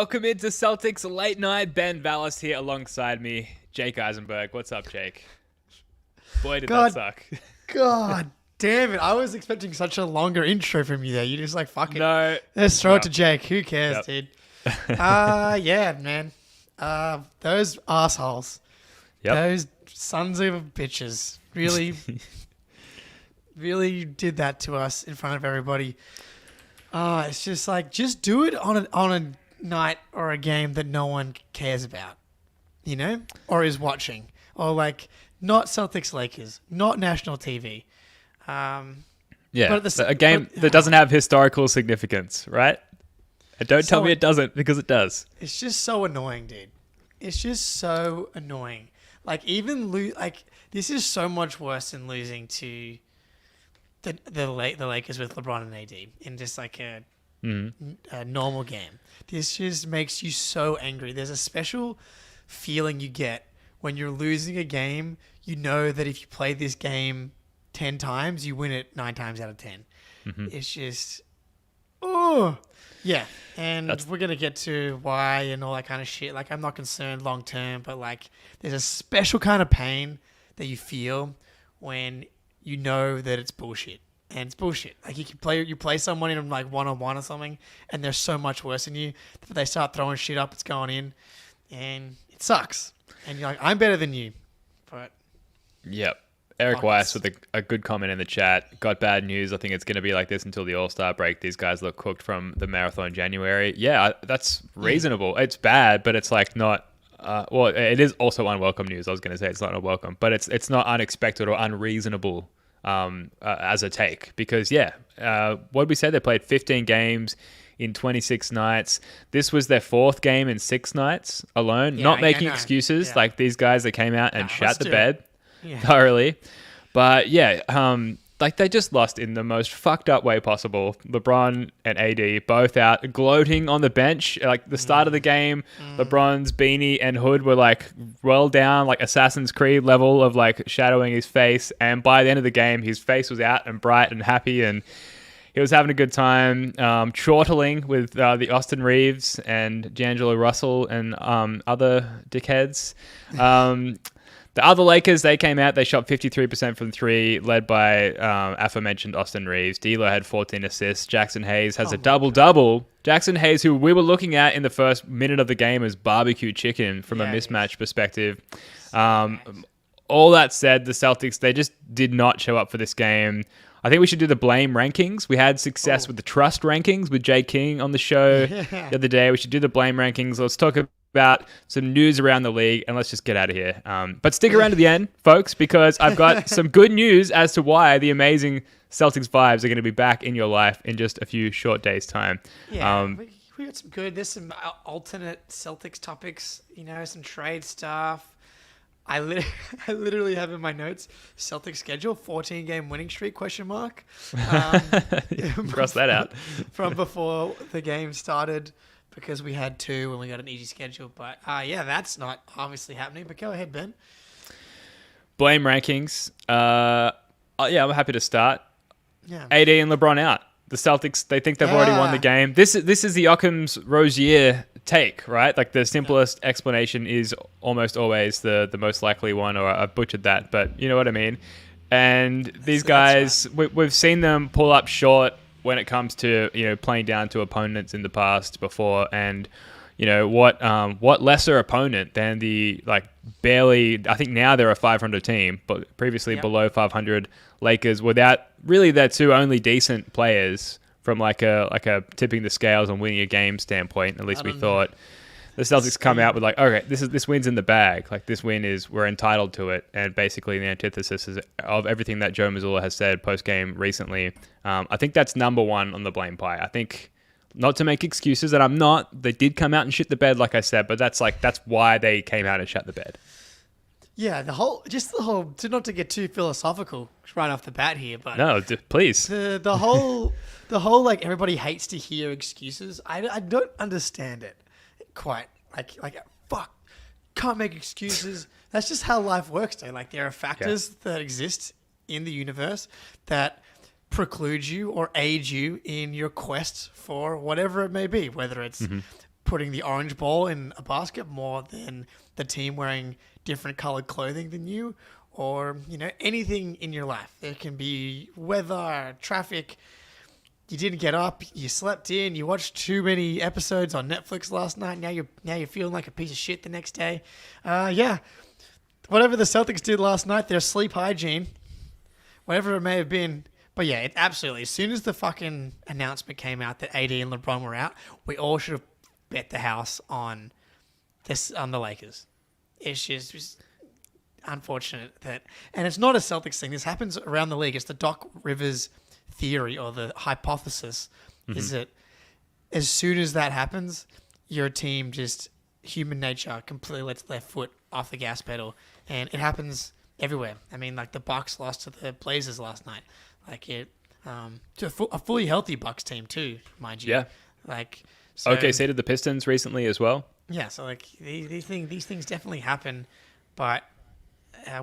welcome into Celtics Late Night. Ben Vallis here alongside me, Jake Eisenberg. What's up, Jake? Boy, did that suck. God damn it. I was expecting such a longer intro from you there. You just like, fuck it. No. Let's throw it to Jake. Who cares, dude? Yeah, man. Those assholes. Yep. Those sons of bitches really, really did that to us in front of everybody. It's just like, just do it on a night or a game that no one cares about, you know, or is watching, or like not Celtics-Lakers, not national TV. Yeah, but a game that doesn't have historical significance, right? And don't tell me it doesn't, because it does. It's just so annoying, dude. It's just so annoying. Like, even this is so much worse than losing to the Lakers with LeBron and AD in just like a normal game. This just makes you so angry. There's a special feeling you get when you're losing a game. You know that if you play this game 10 times, you win it 9 times out of 10. Mm-hmm. It's just, yeah. And we're going to get to why and all that kind of shit. Like, I'm not concerned long term, but like, there's a special kind of pain that you feel when you know that it's bullshit. And it's bullshit. Like, you play someone in like one-on-one or something, and they're so much worse than you. But they start throwing shit up, it's going in, and it sucks. And you're like, I'm better than you. But yep. Eric Weiss with a good comment in the chat. Got bad news. I think it's going to be like this until the All-Star break. These guys look cooked from the marathon January. Yeah, that's reasonable. It's bad, but it's like not... well, it is also unwelcome news. I was going to say it's not unwelcome, but it's not unexpected or unreasonable as a take. Because, what did we say? They played 15 games in 26 nights. This was their 4th game in 6 nights alone. Not making excuses like these guys that came out and shat the bed. Yeah. Thoroughly. But like they just lost in the most fucked up way possible. LeBron and AD both out gloating on the bench. Like the start of the game, LeBron's beanie and hood were like well down, like Assassin's Creed level of like shadowing his face. And by the end of the game, his face was out and bright and happy, and he was having a good time, chortling with the Austin Reeves and D'Angelo Russell and other dickheads. The other Lakers, they came out, they shot 53% from 3, led by aforementioned Austin Reeves. D'Lo had 14 assists. Jackson Hayes has a double-double. Jackson Hayes, who we were looking at in the first minute of the game as barbecue chicken from a mismatch perspective. All that said, the Celtics, they just did not show up for this game. I think we should do the blame rankings. We had success with the trust rankings with Jay King on the show the other day. We should do the blame rankings. Let's talk about some news around the league, and let's just get out of here. But stick around to the end, folks, because I've got some good news as to why the amazing Celtics vibes are going to be back in your life in just a few short days' time. Yeah, we got some good. There's some alternate Celtics topics, you know, some trade stuff. I literally have in my notes Celtics schedule 14-game winning streak ? Cross that out from before the game started, because we had 2 and we got an easy schedule. But that's not obviously happening. But go ahead, Ben. Blame rankings. I'm happy to start. Yeah. AD and LeBron out. The Celtics, they think they've already won the game. This is the Occam's Rosier take, right? Like the simplest explanation is almost always the most likely one, or I butchered that, but you know what I mean. And these guys, we've seen them pull up short when it comes to, you know, playing down to opponents in the past before. And, you know, what lesser opponent than the like barely, I think now they're a 500 team, but previously below 500 Lakers without really their 2 only decent players from like a tipping the scales and winning a game standpoint. At least we thought. The Celtics come out with like, okay, this win's in the bag. Like this win is, we're entitled to it. And basically the antithesis of everything that Joe Mazzulla has said post-game recently. I think that's number 1 on the blame pie. I think, not to make excuses that I'm not, they did come out and shit the bed, like I said, but that's why they came out and shut the bed. Yeah, the whole, not to get too philosophical right off the bat here, but no, please. The whole like everybody hates to hear excuses. I don't understand it quite. Like fuck, can't make excuses. That's just how life works, though. Like there are factors that exist in the universe that preclude you or aid you in your quest for whatever it may be, whether it's putting the orange ball in a basket more than the team wearing different colored clothing than you, or, anything in your life. There can be weather, traffic. You didn't get up, you slept in, you watched too many episodes on Netflix last night. Now you're feeling like a piece of shit the next day. Whatever the Celtics did last night, their sleep hygiene, whatever it may have been. But yeah, absolutely. As soon as the fucking announcement came out that AD and LeBron were out, we all should have bet the house on the Lakers. It's just unfortunate and it's not a Celtics thing. This happens around the league. It's the Doc Rivers theory, or the hypothesis, is that as soon as that happens, your team just, human nature completely lets their foot off the gas pedal, and it happens everywhere. I mean, like the Bucks lost to the Blazers last night, to a fully healthy Bucks team too, mind you. Yeah. OKC did the Pistons recently as well. Yeah, so these things definitely happen, but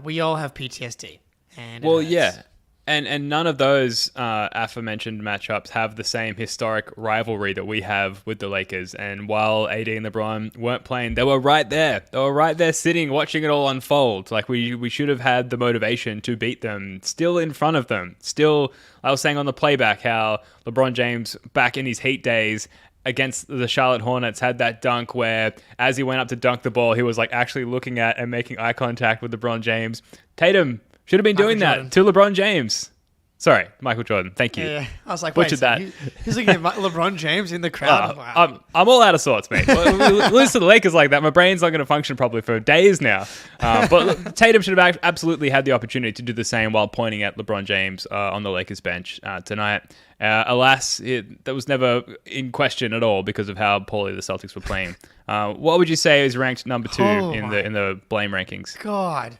we all have PTSD. And yeah. And none of those aforementioned matchups have the same historic rivalry that we have with the Lakers. And while AD and LeBron weren't playing, they were right there. They were right there sitting, watching it all unfold. Like, we should have had the motivation to beat them, still in front of them. Still, I was saying on the playback how LeBron James, back in his Heat days, against the Charlotte Hornets, had that dunk where as he went up to dunk the ball, he was like actually looking at and making eye contact with LeBron James. Tatum should have been doing that to LeBron James. Sorry, Michael Jordan. Thank you. Yeah, I was like, butchered that. He's looking at LeBron James in the crowd. Wow. I'm all out of sorts, mate. Lose to the Lakers like that, my brain's not going to function properly for days now. But Tatum should have absolutely had the opportunity to do the same while pointing at LeBron James on the Lakers bench tonight. Alas, that was never in question at all because of how poorly the Celtics were playing. What would you say is ranked number 2 in the blame rankings? God.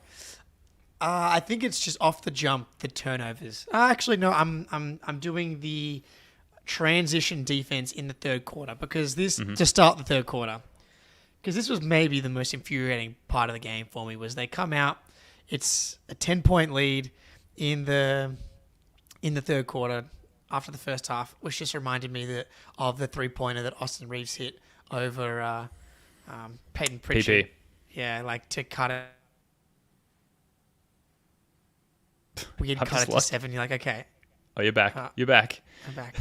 I think it's just off the jump, the turnovers. Actually, no, I'm doing the transition defense in the third quarter, because to start the third quarter, because this was maybe the most infuriating part of the game for me, was they come out, it's a 10-point lead in the third quarter after the first half, which just reminded me of the 3-pointer that Austin Reeves hit over Peyton Pritchard. PP. Yeah, to cut it. We had cut it to 7. You're like, okay. Oh, you're back. You're back. I'm back.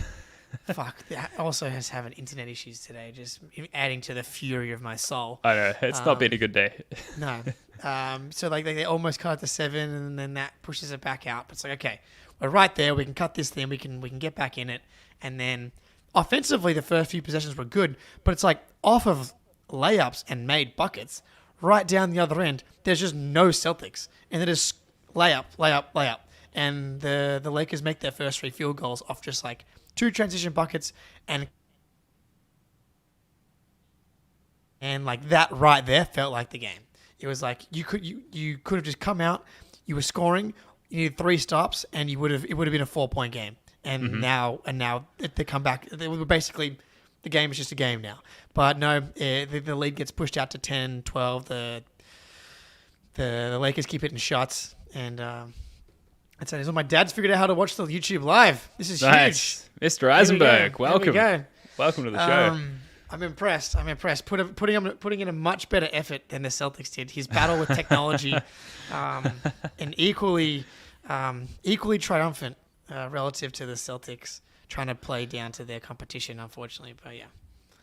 Fuck. I also has having internet issues today, just adding to the fury of my soul. I know. It's not been a good day. No. So they almost cut it to 7, and then that pushes it back out. But it's like, okay, we're right there. We can cut this thing. We can get back in it. And then offensively, the first few possessions were good, but it's like off of layups and made buckets, right down the other end, there's just no Celtics. And it is layup. And the Lakers make their first 3 field goals off just 2 transition buckets, and that right there felt like the game. It was like you could have just come out, you were scoring, you needed 3 stops, and it would have been a 4-point game. And now they come back. They were basically, the game is just a game now. But no, the lead gets pushed out to 10, 12. The Lakers keep hitting shots. And that's it. So my dad's figured out how to watch the YouTube live. This is nice. Huge. Mr. Eisenberg, welcome. Here we go. Welcome to the show. I'm impressed. Putting in a much better effort than the Celtics did. His battle with technology, and equally triumphant relative to the Celtics trying to play down to their competition, unfortunately. But yeah.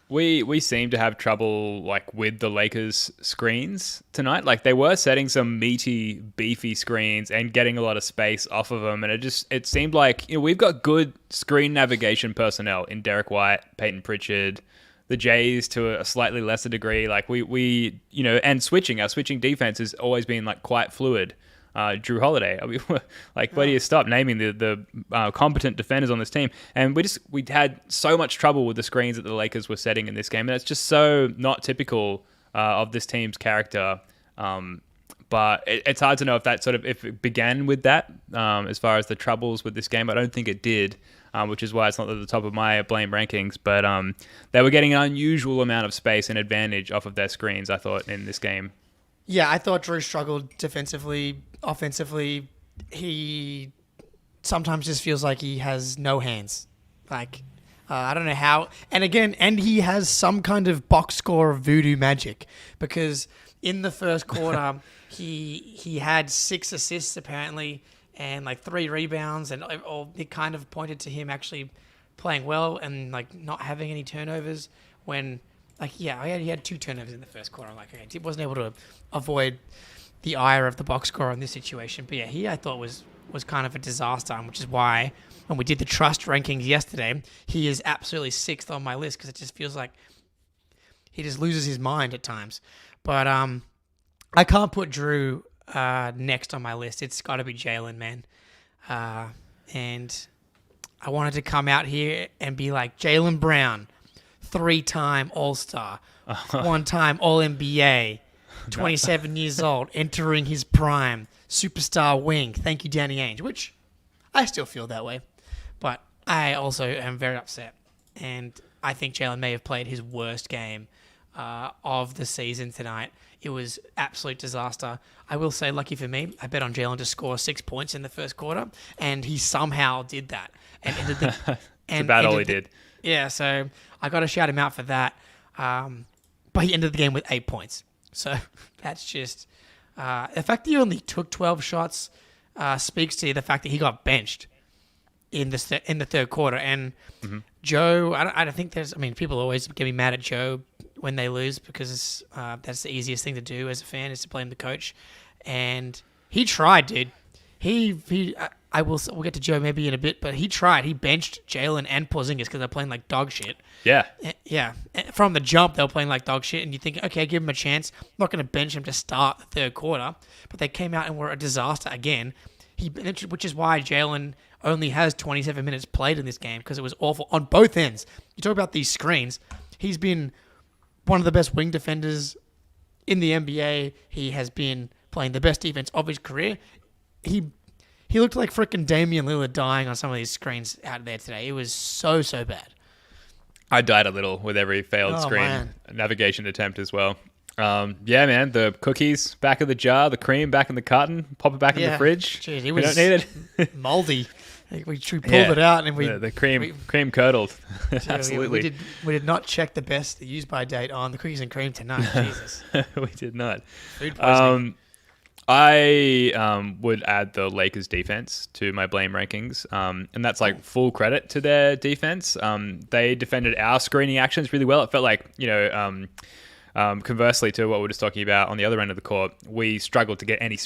We seem to have trouble with the Lakers screens tonight. They were setting some meaty, beefy screens and getting a lot of space off of them, and it seemed like we've got good screen navigation personnel in Derek White, Peyton Pritchard, the Jays to a slightly lesser degree. And our switching defense has always been quite fluid. Drew Holiday. Where do you stop naming the competent defenders on this team? And we had so much trouble with the screens that the Lakers were setting in this game, and it's just so not typical of this team's character. But it's hard to know if it began with that as far as the troubles with this game. I don't think it did, which is why it's not at the top of my blame rankings. But they were getting an unusual amount of space and advantage off of their screens, I thought, in this game. Yeah, I thought Drew struggled defensively. Offensively, he sometimes just feels like he has no hands. I don't know how. And again, he has some kind of box score of voodoo magic because in the first quarter, he had 6 assists apparently and like 3 rebounds, and it kind of pointed to him actually playing well and like not having any turnovers. When he had 2 turnovers in the first quarter. I'm like, okay, he wasn't able to avoid the ire of the box score in this situation. But yeah, I thought was kind of a disaster, which is why when we did the trust rankings yesterday, he is absolutely 6th on my list because it just feels like he just loses his mind at times. But I can't put Drew next on my list. It's got to be Jaylen, man. And I wanted to come out here and be like Jaylen Brown, 3-time All-Star, 1-time All-NBA, 27 years old, entering his prime, superstar wing. Thank you, Danny Ainge, which I still feel that way. But I also am very upset. And I think Jaylen may have played his worst game of the season tonight. It was absolute disaster. I will say, lucky for me, I bet on Jaylen to score 6 points in the first quarter, and he somehow did that. And ended the, it's about all he did. Yeah, so I got to shout him out for that. But he ended the game with 8 points. So that's just... the fact that he only took 12 shots speaks to the fact that he got benched in the third quarter. And Joe, I don't think there's... I mean, people always get me mad at Joe when they lose because that's the easiest thing to do as a fan is to blame the coach. And he tried, dude. We'll get to Joe maybe in a bit, but he tried. He benched Jaylen and Porzingis because they're playing like dog shit. Yeah. Yeah. From the jump, they were playing like dog shit, and you think, okay, give him a chance. I'm not going to bench him to start the third quarter, but they came out and were a disaster again. Which is why Jaylen only has 27 minutes played in this game because it was awful on both ends. You talk about these screens. He's been one of the best wing defenders in the NBA. He has been playing the best defense of his career. He looked like frickin' Damian Lillard dying on some of these screens out there today. It was so bad. I died a little with every failed screen navigation attempt as well. Yeah, man, the cookies back in the jar, the cream back in the carton, pop it back in the fridge. Jeez, we don't need it. Moldy. We pulled it out and the cream curdled. Absolutely. We did not check the best use by date on the cookies and cream tonight. Jesus. We did not. Food poisoning. I would add the Lakers defense to my blame rankings, and that's like full credit to their defense. They defended our screening actions really well. It felt like, conversely to what we were just talking about on the other end of the court, we struggled to get any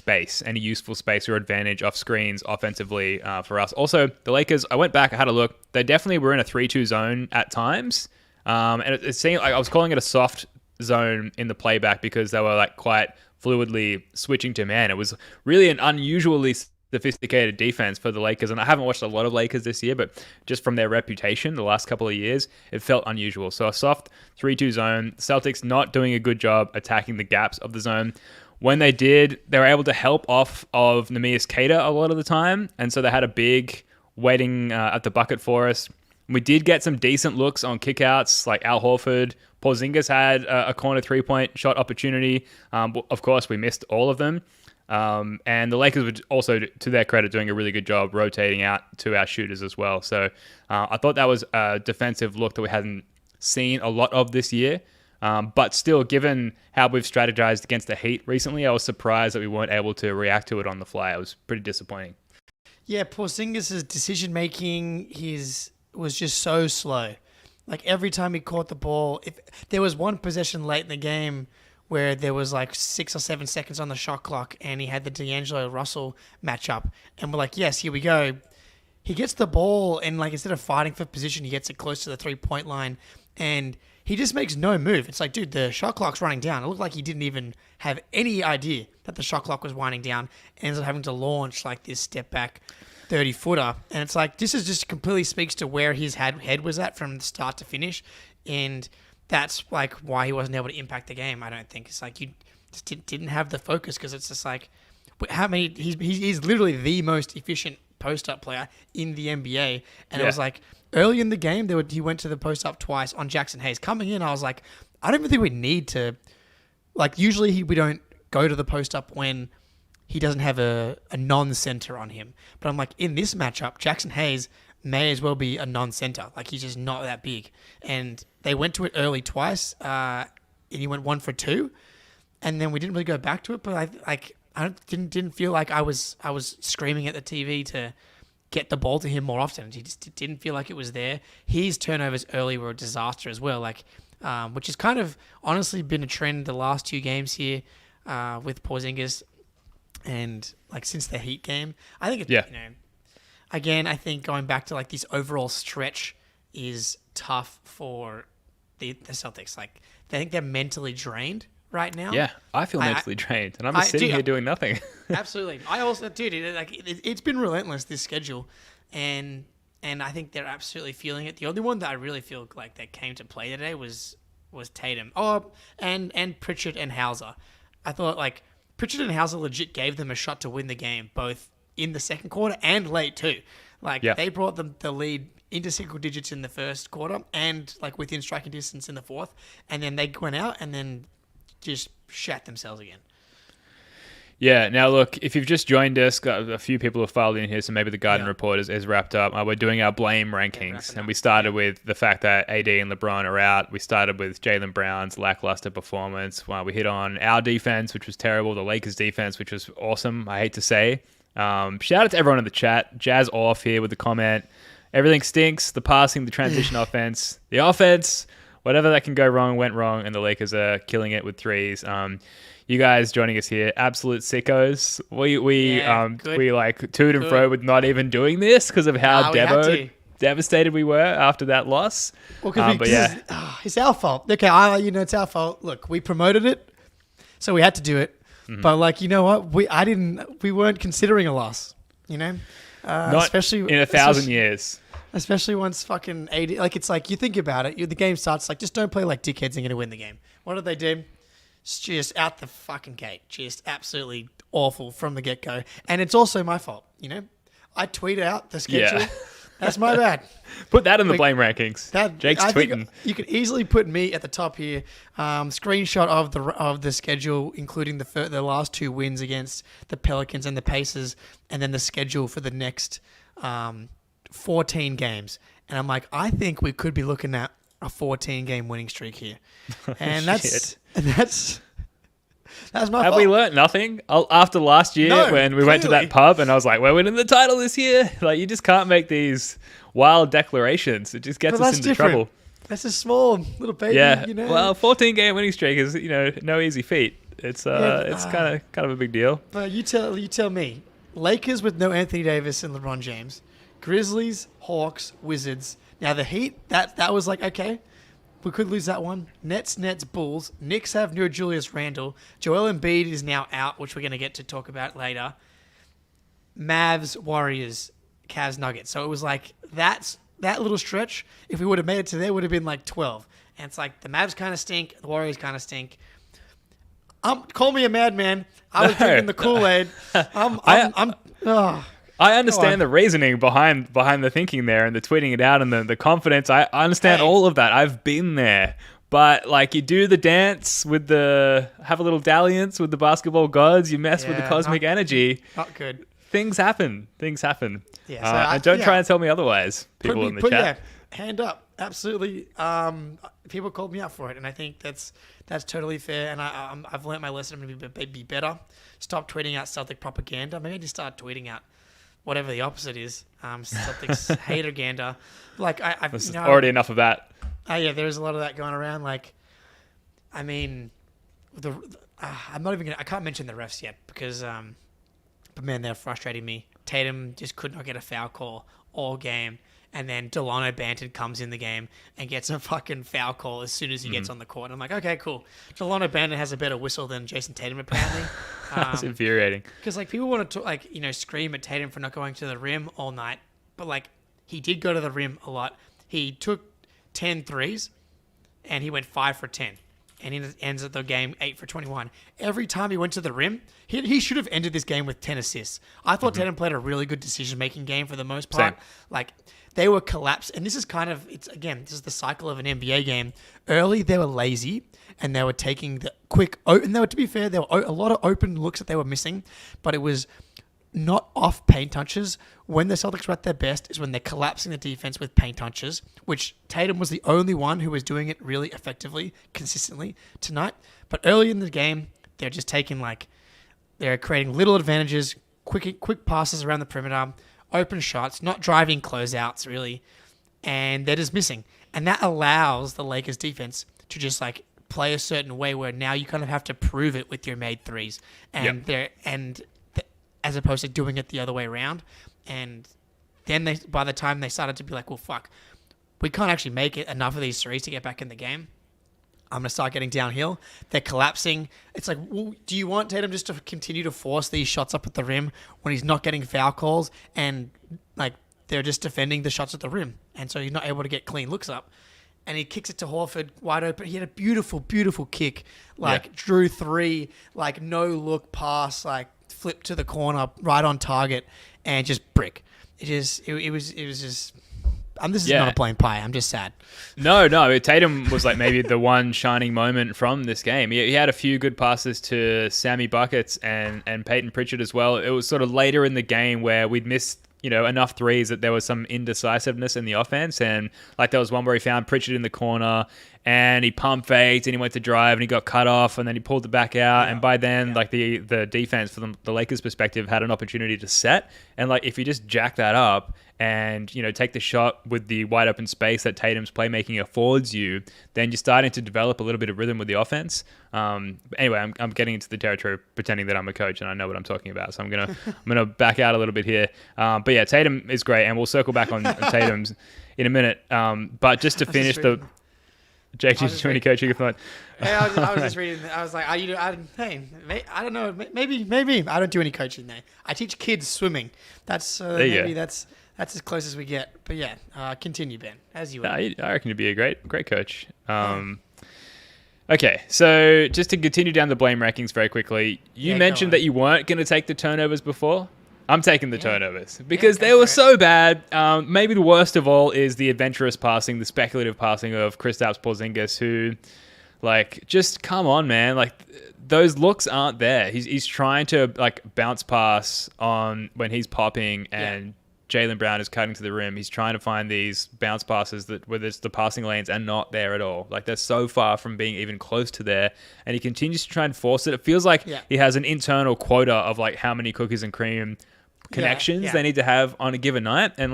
useful space or advantage off screens offensively for us. Also, the Lakers, I went back, I had a look. They definitely were in a 3-2 zone at times, and it seemed like I was calling it a soft zone in the playback because they were like quite fluidly switching to man. It was really an unusually sophisticated defense for the Lakers, and I haven't watched a lot of Lakers this year, but just from their reputation the last couple of years, it felt unusual. So a soft 3-2 zone, Celtics not doing a good job attacking the gaps of the zone. When they did, they were able to help off of Neemias Queta a lot of the time, and so they had a big waiting at the bucket for us. We did get some decent looks on kickouts, like Al Horford. Porzingis had a corner 3-point shot opportunity. Of course, we missed all of them. And the Lakers were also, to their credit, doing a really good job rotating out to our shooters as well. So I thought that was a defensive look that we hadn't seen a lot of this year. But still, given how we've strategized against the Heat recently, I was surprised that we weren't able to react to it on the fly. It was pretty disappointing. Yeah, Porzingis' decision-making was just so slow. Like, every time he caught the ball, if there was one possession late in the game where there was like 6 or 7 seconds on the shot clock and he had the D'Angelo Russell matchup, and we're like, yes, here we go. He gets the ball and, like, instead of fighting for position, he gets it close to the 3-point line and he just makes no move. It's like, dude, the shot clock's running down. It looked like he didn't even have any idea that the shot clock was winding down and ends up having to launch like this step back 30-footer. And it's like, this is just completely speaks to where his head was at from the start to finish. And that's like why he wasn't able to impact the game, I don't think. It's like you just didn't have the focus because it's just like, how many, he's literally the most efficient post-up player in the NBA. And it was like, early in the game, he went to the post-up twice on Jackson Hayes. Coming in, I was like, I don't even think we need to, like, usually we don't go to the post-up when he doesn't have a non-center on him. But I'm like, in this matchup, Jackson Hayes may as well be a non-center. Like, he's just not that big. And they went to it early twice, and he went 1 for 2, and then we didn't really go back to it. But I didn't feel like I was screaming at the TV to get the ball to him more often. He just didn't feel like it was there. His turnovers early were a disaster as well. Which has kind of honestly been a trend the last 2 games here with Porzingis, and like since the Heat game. I think again, I think going back to like this overall stretch is tough for the Celtics. Like, I think they're mentally drained right now. Yeah, I feel mentally drained, and I'm just sitting here doing nothing. Absolutely. I also, it's been relentless, this schedule, and I think they're absolutely feeling it. The only one that I really feel like that came to play today was Tatum. Oh, and Pritchard and Hauser. I thought like Pritchard and Hauser legit gave them a shot to win the game, both in the second quarter and late too. They brought them the lead into single digits in the first quarter and like within striking distance in the fourth, and then they went out and then just shat themselves again. Yeah, now look, if you've just joined us, got a few people have filed in here, so maybe the Garden Report is wrapped up. We're doing our blame rankings, and we started with the fact that AD and LeBron are out. We started with Jaylen Brown's lackluster performance. We hit on our defense, which was terrible, the Lakers' defense, which was awesome, I hate to say. Shout out to everyone in the chat. Jazz off here with the comment. Everything stinks, the passing, the transition offense, the offense, whatever that can go wrong went wrong, and the Lakers are killing it with threes. You guys joining us here, absolute sickos. We like toot and fro with not even doing this because of how devastated we were after that loss. Well, it's our fault. Okay, it's our fault. Look, we promoted it, so we had to do it. Mm-hmm. But like, you know what? We weren't considering a loss. Not especially in 1,000 years. Especially once fucking 80, like it's like you think about it, the game starts like just don't play like dickheads and you're gonna win the game. What did they do? It's just out the fucking gate, just absolutely awful from the get go, and it's also my fault. I tweet out the schedule. Yeah. That's my bad. Put that in the blame rankings. Jake's tweeting. You could easily put me at the top here. Screenshot of the schedule, including the last 2 wins against the Pelicans and the Pacers, and then the schedule for the next 14 games. And I'm like, I think we could be looking at a 14-game winning streak here, and that's my fault. Have we learnt nothing after last year when we went to that pub and I was like, we're winning the title this year? Like, you just can't make these wild declarations. It just gets us into trouble. That's a small little baby. Yeah. Well, 14-game winning streak is no easy feat. It's kind of a big deal. But you tell me, Lakers with no Anthony Davis and LeBron James, Grizzlies, Hawks, Wizards. Now the Heat, that was like, okay, we could lose that one. Nets, Bulls. Knicks have no Julius Randle. Joel Embiid is now out, which we're going to get to talk about later. Mavs, Warriors, Cavs, Nuggets. So it was like that little stretch, if we would have made it to there, would have been like 12. And it's like the Mavs kind of stink. The Warriors kind of stink. Call me a madman. I was drinking the Kool-Aid. I understand the reasoning behind the thinking there and the tweeting it out and the confidence. I understand all of that. I've been there. But like, you do the dance have a little dalliance with the basketball gods. You mess with the cosmic energy. Not good. Things happen. Yeah, so and don't try and tell me otherwise, people in the chat. Yeah, hand up. Absolutely. People called me out for it, and I think that's totally fair. And I've learned my lesson. I'm going to be better. Stop tweeting out Celtic propaganda. Maybe just start tweeting out whatever the opposite is. Celtics hatergander. Like There's already enough of that. There's a lot of that going around. Like, I mean, I'm not even gonna. I can't mention the refs yet because, but man, they're frustrating me. Tatum just could not get a foul call all game. And then Delano Banton comes in the game and gets a fucking foul call as soon as he gets on the court. I'm like, okay, cool. Delano Banton has a better whistle than Jason Tatum, apparently. That's infuriating. Because like people want to scream at Tatum for not going to the rim all night, but like he did go to the rim a lot. He took 10 threes, and he went 5 for 10. And he ends the game 8 for 21. Every time he went to the rim, he should have ended this game with 10 assists. I thought Tatum played a really good decision-making game for the most part. Same. Like, they were collapsed. And this is this is the cycle of an NBA game. Early, they were lazy, and they were taking the quick... And to be fair, there were a lot of open looks that they were missing, but it was not off paint touches. When the Celtics were at their best is when they're collapsing the defense with paint touches, which Tatum was the only one who was doing it really effectively, consistently tonight. But early in the game, they're just taking they're creating little advantages, quick passes around the perimeter, open shots, not driving closeouts really, and they're just missing. And that allows the Lakers defense to just play a certain way where now you kind of have to prove it with your made threes, and as opposed to doing it the other way around. And then by the time they started to be like, well, fuck, we can't actually make it enough of these threes to get back in the game. I'm going to start getting downhill. They're collapsing. It's like, well, do you want Tatum just to continue to force these shots up at the rim when he's not getting foul calls and they're just defending the shots at the rim? And so he's not able to get clean looks up. And he kicks it to Horford wide open. He had a beautiful, beautiful kick. Drew three, no look pass, flip to the corner, right on target, and just brick. It was just. This is not a blame pie. I'm just sad. No. Tatum was maybe the one shining moment from this game. He had a few good passes to Sammy Buckets and Peyton Pritchard as well. It was sort of later in the game where we'd missed enough threes that there was some indecisiveness in the offense. And there was one where he found Pritchard in the corner and he pump faked and he went to drive and he got cut off and then he pulled it back out. Yeah. And by then, the defense from the Lakers' perspective had an opportunity to set. And if you just jack that up and, take the shot with the wide open space that Tatum's playmaking affords you, then you're starting to develop a little bit of rhythm with the offense. Anyway, I'm getting into the territory of pretending that I'm a coach and I know what I'm talking about. So I'm gonna back out a little bit here. But yeah, Tatum is great, and we'll circle back on Tatum's in a minute. But just to finish Jake, do you do any coaching? Hey, I was just reading. I was like, I don't know. Maybe I don't do any coaching there. I teach kids swimming. That's that's as close as we get. But yeah, continue, Ben, as you would. I reckon you'd be a great coach. Okay, so just to continue down the blame rankings very quickly, you mentioned that you weren't going to take the turnovers before. I'm taking the turnovers because they were so bad. Maybe the worst of all is the adventurous passing, the speculative passing of Kristaps Porzingis, who, just come on, man. Those looks aren't there. He's trying to bounce pass on when he's popping and Jaylen Brown is cutting to the rim. He's trying to find these bounce passes where there's the passing lanes are not there at all. They're so far from being even close to there. And he continues to try and force it. It feels like he has an internal quota of how many cookies and cream connections they need to have on a given night. And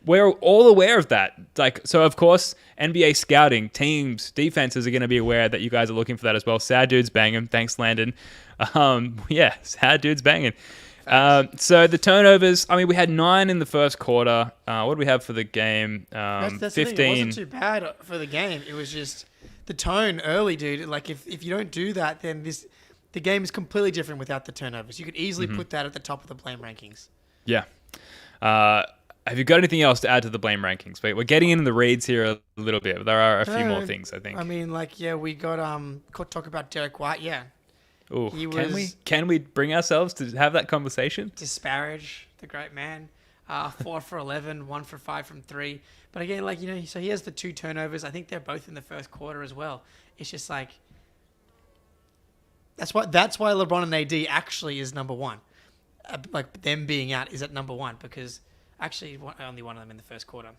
we're all aware of that. So of course, NBA scouting teams, defenses are going to be aware that you guys are looking for that as well. Sad dudes banging. Thanks, Landon. Sad dudes banging. So the turnovers, we had 9 in the first quarter. What did we have for the game? That's 15. The thing. It wasn't too bad for the game. It was just the tone early, dude. If you don't do that, then the game is completely different without the turnovers. You could easily put that at the top of the blame rankings. Yeah. Have you got anything else to add to the blame rankings? We're getting into the reads here a little bit. But there are a few more things, I think. We got talk about Derek White. Yeah. Ooh, can we bring ourselves to have that conversation? Disparage the great man. 4 for 11, 1 for 5 from 3. But again, so he has the 2 turnovers. I think they're both in the first quarter as well. It's just that's why LeBron and AD actually is number 1. Them being out is at number 1 because actually only one of them in the first quarter.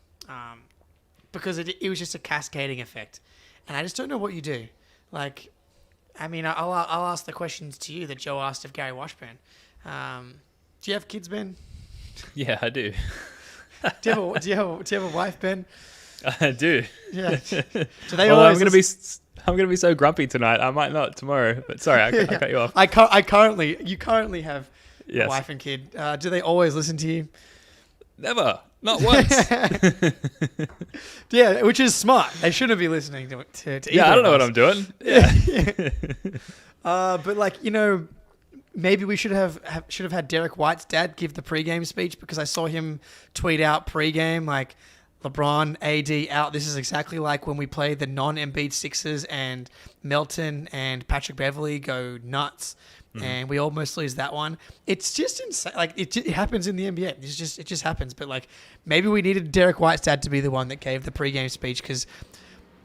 Because it was just a cascading effect, and I just don't know what you do. I'll ask the questions to you that Joe asked of Gary Washburn. Do you have kids, Ben? Yeah, I do. do you have a wife, Ben? I do. Yeah. Do they always? I'm gonna be so grumpy tonight. I might not tomorrow. But sorry, I cut you off. You currently have a wife and kid. Do they always listen to you? Never. Not once. Yeah, which is smart. They shouldn't be listening to either. Yeah, I don't know what I'm doing. Yeah. But maybe we should have had Derek White's dad give the pregame speech because I saw him tweet out pregame LeBron, AD out. This is exactly like when we play the non-Embiid Sixers and Melton and Patrick Beverley go nuts. And we almost lose that one. It's just insane. It happens in the NBA. It just happens. But maybe we needed Derek White's dad to be the one that gave the pregame speech because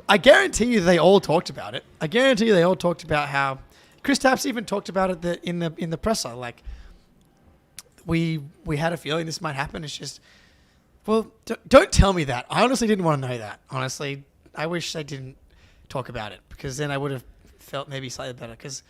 I guarantee you they all talked about it. I guarantee you they all talked about how Kristaps even talked about it in the presser. we had a feeling this might happen. It's just, well, don't tell me that. I honestly didn't want to know that. Honestly, I wish they didn't talk about it, because then I would have felt maybe slightly better. Because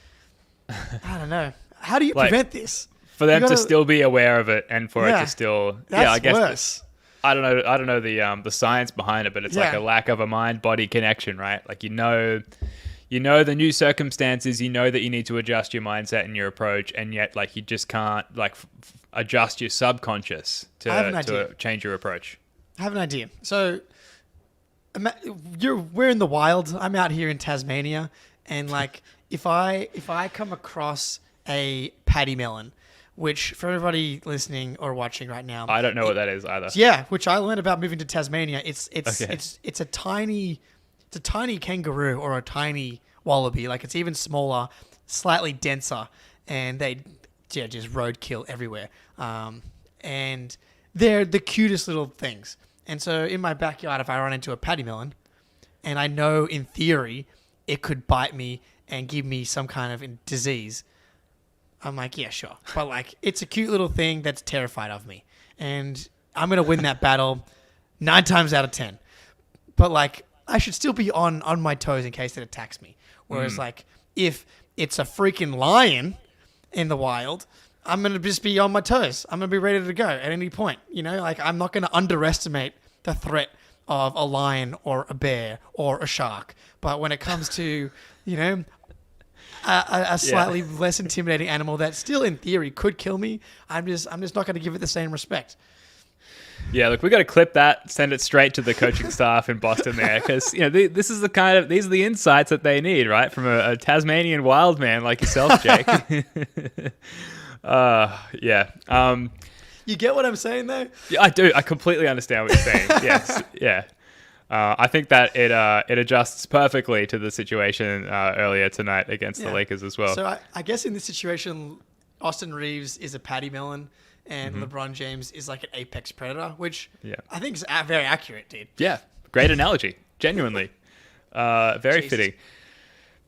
I don't know, how do you prevent this? For them to still be aware of it, and for it to still, I guess worse. I don't know the science behind it, but it's like a lack of a mind-body connection, right? Like, you know the new circumstances, you know that you need to adjust your mindset and your approach, and yet like you just can't like adjust your subconscious to change your approach. I have an idea. So we're in the wild. I'm out here in Tasmania, and like if I come across a paddy melon, which for everybody listening or watching right now, I don't know what that is either. Yeah, which I learned about moving to Tasmania. It's a tiny kangaroo or a tiny wallaby. Like, it's even smaller, slightly denser, and they just roadkill everywhere. And they're the cutest little things. And so in my backyard, if I run into a paddy melon, and I know in theory it could bite me and give me some kind of disease, I'm like, yeah, sure. But like, it's a cute little thing that's terrified of me, and I'm gonna win that battle 9 times out of 10. But like, I should still be on my toes in case it attacks me. Whereas like, if it's a freaking lion in the wild, I'm gonna just be on my toes. I'm gonna be ready to go at any point. You know, like, I'm not gonna underestimate the threat of a lion or a bear or a shark. But when it comes to, you know, a slightly less intimidating animal that still in theory could kill me, I'm just not going to give it the same respect. Yeah, look, we got to clip that, send it straight to the coaching staff in Boston there, because these are the insights that they need, right, from a Tasmanian wild man like yourself, Jake. You get what I'm saying though? Yeah, I do. I completely understand what you're saying. Yes, yeah. I think that it adjusts perfectly to the situation earlier tonight against the Lakers as well. So I guess in this situation, Austin Reeves is a paddy melon, and LeBron James is like an apex predator, which I think is very accurate, dude. Yeah, great analogy. Genuinely. Very fitting.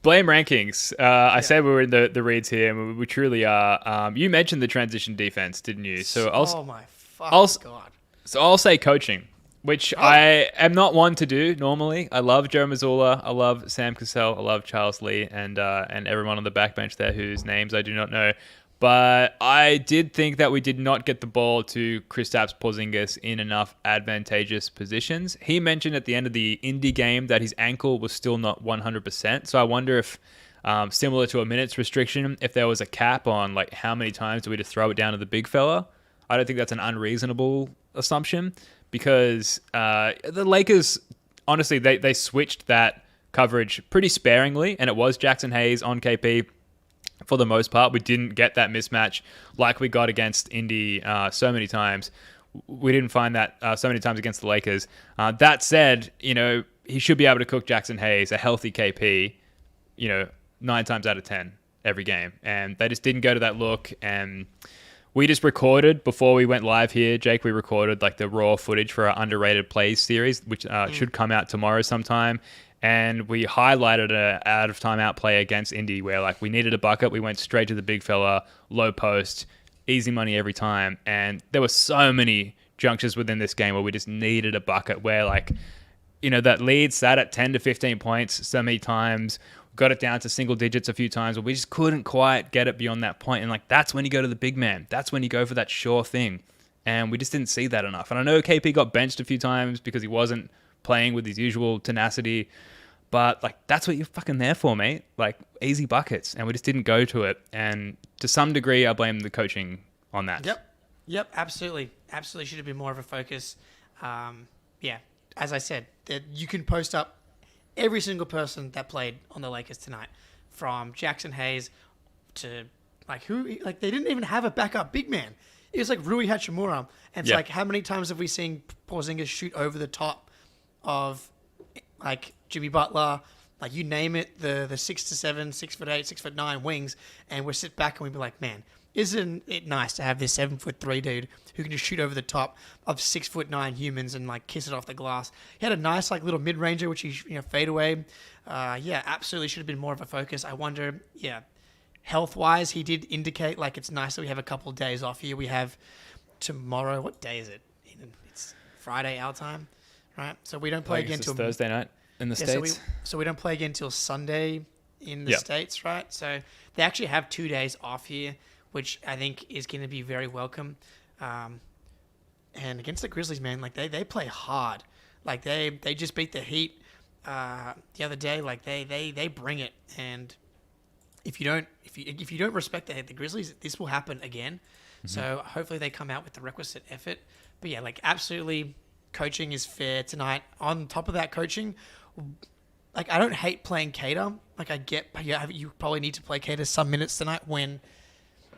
Blame rankings. I said we were in the reads here, and we truly are. You mentioned the transition defense, didn't you? So my fucking God. So I'll say coaching, which I am not one to do normally. I love Joe Mazzulla. I love Sam Cassell. I love Charles Lee and everyone on the backbench there whose names I do not know. But I did think that we did not get the ball to Kristaps Porzingis in enough advantageous positions. He mentioned at the end of the Indy game that his ankle was still not 100%. So I wonder if, similar to a minutes restriction, if there was a cap on like how many times do we just throw it down to the big fella. I don't think that's an unreasonable assumption, because the Lakers, honestly, they switched that coverage pretty sparingly, and it was Jackson Hayes on KP. For the most part, we didn't get that mismatch like we got against Indy so many times. We didn't find that so many times against the Lakers. That said, he should be able to cook Jackson Hayes, a healthy KP, 9 times out of 10 every game. And they just didn't go to that look. And we just recorded, before we went live here, Jake, we recorded like the raw footage for our underrated plays series, which should come out tomorrow sometime. And we highlighted an out-of-timeout play against Indy where like we needed a bucket. We went straight to the big fella, low post, easy money every time. And there were so many junctures within this game where we just needed a bucket, where like, that lead sat at 10 to 15 points so many times. Got it down to single digits a few times, but we just couldn't quite get it beyond that point. And like, that's when you go to the big man. That's when you go for that sure thing. And we just didn't see that enough. And I know KP got benched a few times because he wasn't playing with his usual tenacity, but like, that's what you're fucking there for, mate. Like, easy buckets, and we just didn't go to it. And to some degree, I blame the coaching on that. Yep, absolutely should have been more of a focus. As I said, that you can post up every single person that played on the Lakers tonight, from Jackson Hayes to they didn't even have a backup big man. It was like Rui Hachimura, and it's like, how many times have we seen Porzingis shoot over the top of like Jimmy Butler, like you name it, the 6'7", 6'8", 6'9" wings, and we sit back and we be like, man, isn't it nice to have this 7'3" dude who can just shoot over the top of 6'9" humans and like kiss it off the glass? He had a nice like little mid ranger which he fade away. Absolutely should have been more of a focus. I wonder, health-wise, he did indicate like it's nice that we have a couple of days off here. We have tomorrow. What day is it? It's Friday our time, right? So we don't play again till Thursday night in the States. So we don't play again till Sunday in the States, right? So they actually have 2 days off here, which I think is going to be very welcome. And against the Grizzlies, man, like they play hard. Like they just beat the Heat the other day. Like they bring it. And if you don't respect the Grizzlies, this will happen again. Mm-hmm. So hopefully they come out with the requisite effort. But yeah, like absolutely, coaching is fair tonight. On top of that coaching, like I don't hate playing Cater. Like I get you probably need to play Cater some minutes tonight when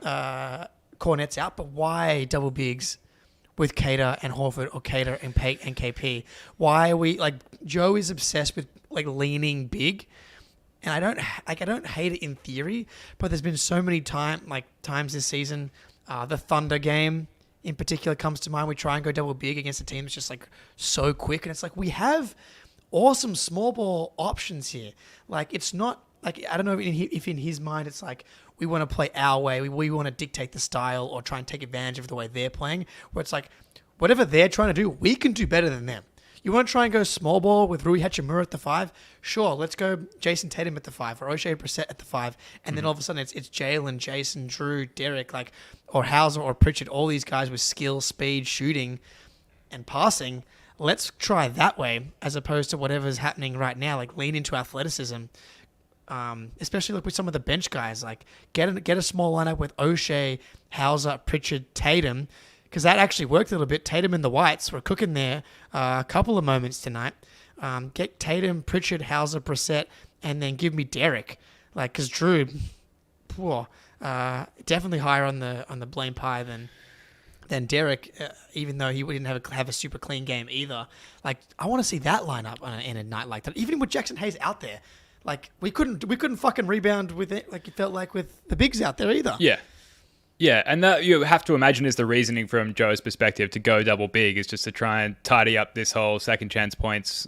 Cornet's out. But why double bigs with Cater and Horford or Cater and Pate and KP? Why are we like Joe is obsessed with like leaning big, and I don't hate it in theory, but there's been so many times this season. The Thunder game in particular comes to mind. We try and go double big against a team that's just like so quick, and it's like we have awesome small ball options here. Like it's not like I don't know if in his mind it's like we want to play our way, we want to dictate the style or try and take advantage of the way they're playing, where it's like whatever they're trying to do, we can do better than them. You want to try and go small ball with Rui Hachimura at the 5? Sure, let's go Jason Tatum at the 5 or O'Shea Brissett at the 5, and then all of a sudden it's Jaylen, Jason, Drew, Derek, like or Hauser or Pritchard, all these guys with skill, speed, shooting, and passing. Let's try that way as opposed to whatever's happening right now. Like lean into athleticism. Especially like with some of the bench guys, like get a small lineup with O'Shea, Hauser, Pritchard, Tatum, because that actually worked a little bit. Tatum and the Whites were cooking there a couple of moments tonight. Get Tatum, Pritchard, Hauser, Brissett, and then give me Derek, like because Drew, definitely higher on the blame pie than Derek, even though he didn't have a super clean game either. Like I want to see that lineup in a night like that, even with Jackson Hayes out there. Like we couldn't fucking rebound with it like it felt like with the bigs out there either. Yeah, and that you have to imagine is the reasoning from Joe's perspective to go double big is just to try and tidy up this whole second chance points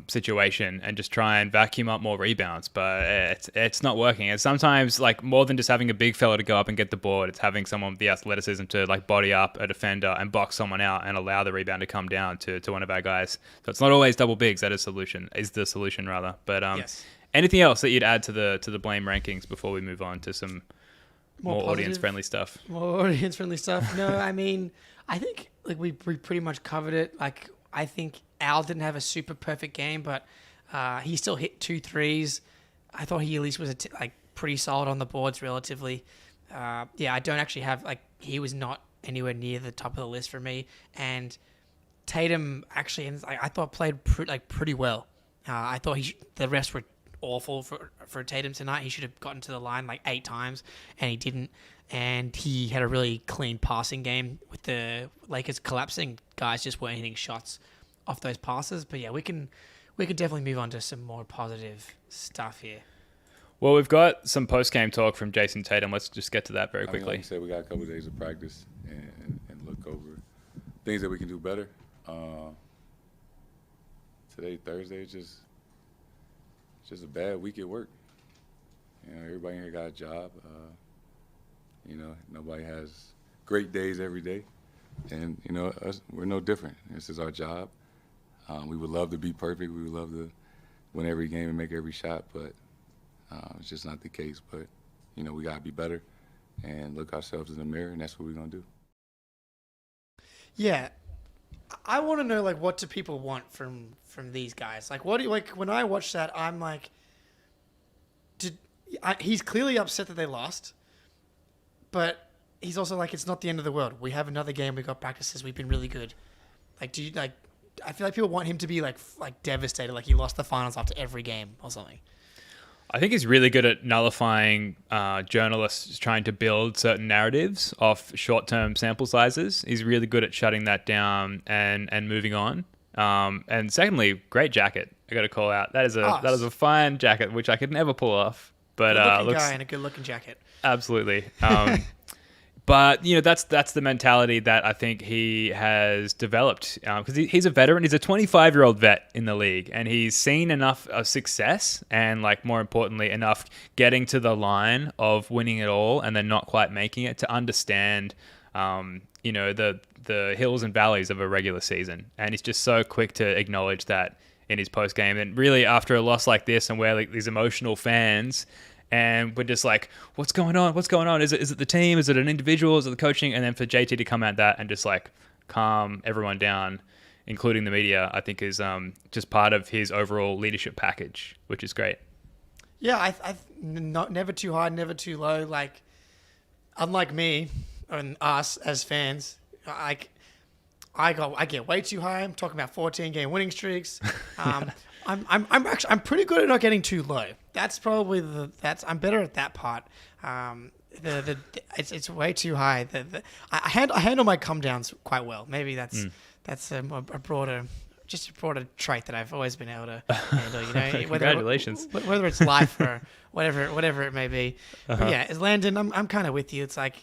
situation and just try and vacuum up more rebounds. But it's not working. And sometimes like more than just having a big fella to go up and get the board, it's having someone with the athleticism to like body up a defender and box someone out and allow the rebound to come down to one of our guys. So it's not always double bigs. That is the solution rather. But yes. Anything else that you'd add to the blame rankings before we move on to some more audience-friendly stuff? More audience-friendly stuff. No, I mean, I think like we pretty much covered it. Like, I think Al didn't have a super perfect game, but he still hit 2 threes. I thought he at least was pretty solid on the boards relatively. I don't actually have he was not anywhere near the top of the list for me. And Tatum actually, I thought played pretty well. I thought the rest were awful for Tatum tonight. He should have gotten to the line like 8 times, and he didn't. And he had a really clean passing game with the Lakers collapsing. Guys just weren't hitting shots off those passes. But yeah, we can definitely move on to some more positive stuff here. Well, we've got some post-game talk from Jason Tatum. Let's just get to that very quickly. Like you said, we got a couple of days of practice and look over things that we can do better. Today, Thursday, it's just a bad week at work. You know, everybody here got a job. Nobody has great days every day. And, we're no different. This is our job. We would love to be perfect. We would love to win every game and make every shot, but it's just not the case. But, we got to be better and look ourselves in the mirror, and that's what we're going to do. Yeah. I want to know, what do people want from these guys? What do you, when I watch that, I'm like, he's clearly upset that they lost, but he's also it's not the end of the world. We have another game. We got practices. We've been really good. I feel like people want him to be, devastated, he lost the finals after every game or something. I think he's really good at nullifying journalists trying to build certain narratives off short-term sample sizes. He's really good at shutting that down and moving on. And secondly, great jacket. I got to call out. That is a fine jacket, which I could never pull off. But good-looking guy in a good-looking jacket. Absolutely. But, that's the mentality that I think he has developed because he's a veteran. He's a 25-year-old vet in the league, and he's seen enough success and, like, more importantly, enough getting to the line of winning it all and then not quite making it to understand, the hills and valleys of a regular season. And he's just so quick to acknowledge that in his post game. And really, after a loss like this, and where like these emotional fans, and we're just like, what's going on? What's going on? Is it the team? Is it an individual? Is it the coaching? And then for JT to come at that and just like calm everyone down, including the media, I think is just part of his overall leadership package, which is great. Yeah, I never too high, never too low. Like, unlike me and us as fans, I get way too high. I'm talking about 14-game winning streaks. I'm pretty good at not getting too low. That's probably I'm better at that part. It's way too high. I handle my come downs quite well. Maybe that's a broader trait that I've always been able to handle. Congratulations. Whether it's life or whatever it may be. But yeah, as Landon, I'm kind of with you. It's like,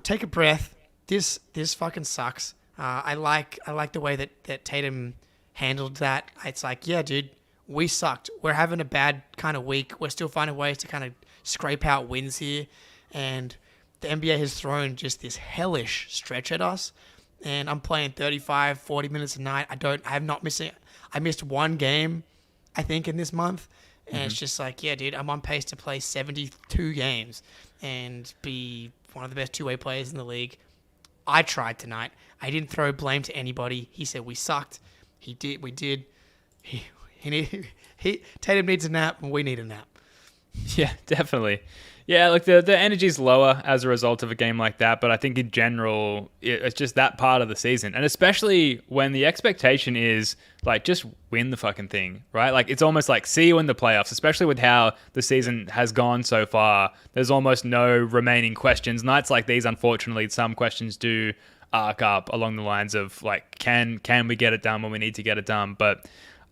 take a breath. This fucking sucks. I like the way that Tatum handled that. It's like, yeah, dude, we sucked. We're having a bad kind of week. We're still finding ways to kind of scrape out wins here. And the NBA has thrown just this hellish stretch at us. And I'm playing 35, 40 minutes a night. I missed one game, I think, in this month. And it's just like, yeah, dude, I'm on pace to play 72 games and be one of the best two-way players in the league. I tried tonight. I didn't throw blame to anybody. He said we sucked. He did. We did. Tatum needs a nap, and we need a nap. Yeah, definitely. Yeah, like the energy's lower as a result of a game like that, but I think in general, it's just that part of the season. And especially when the expectation is, like, just win the fucking thing, right? Like, it's almost like, see you in the playoffs, especially with how the season has gone so far. There's almost no remaining questions. Nights like these, unfortunately, some questions do arc up along the lines of, like, can we get it done when we need to get it done? But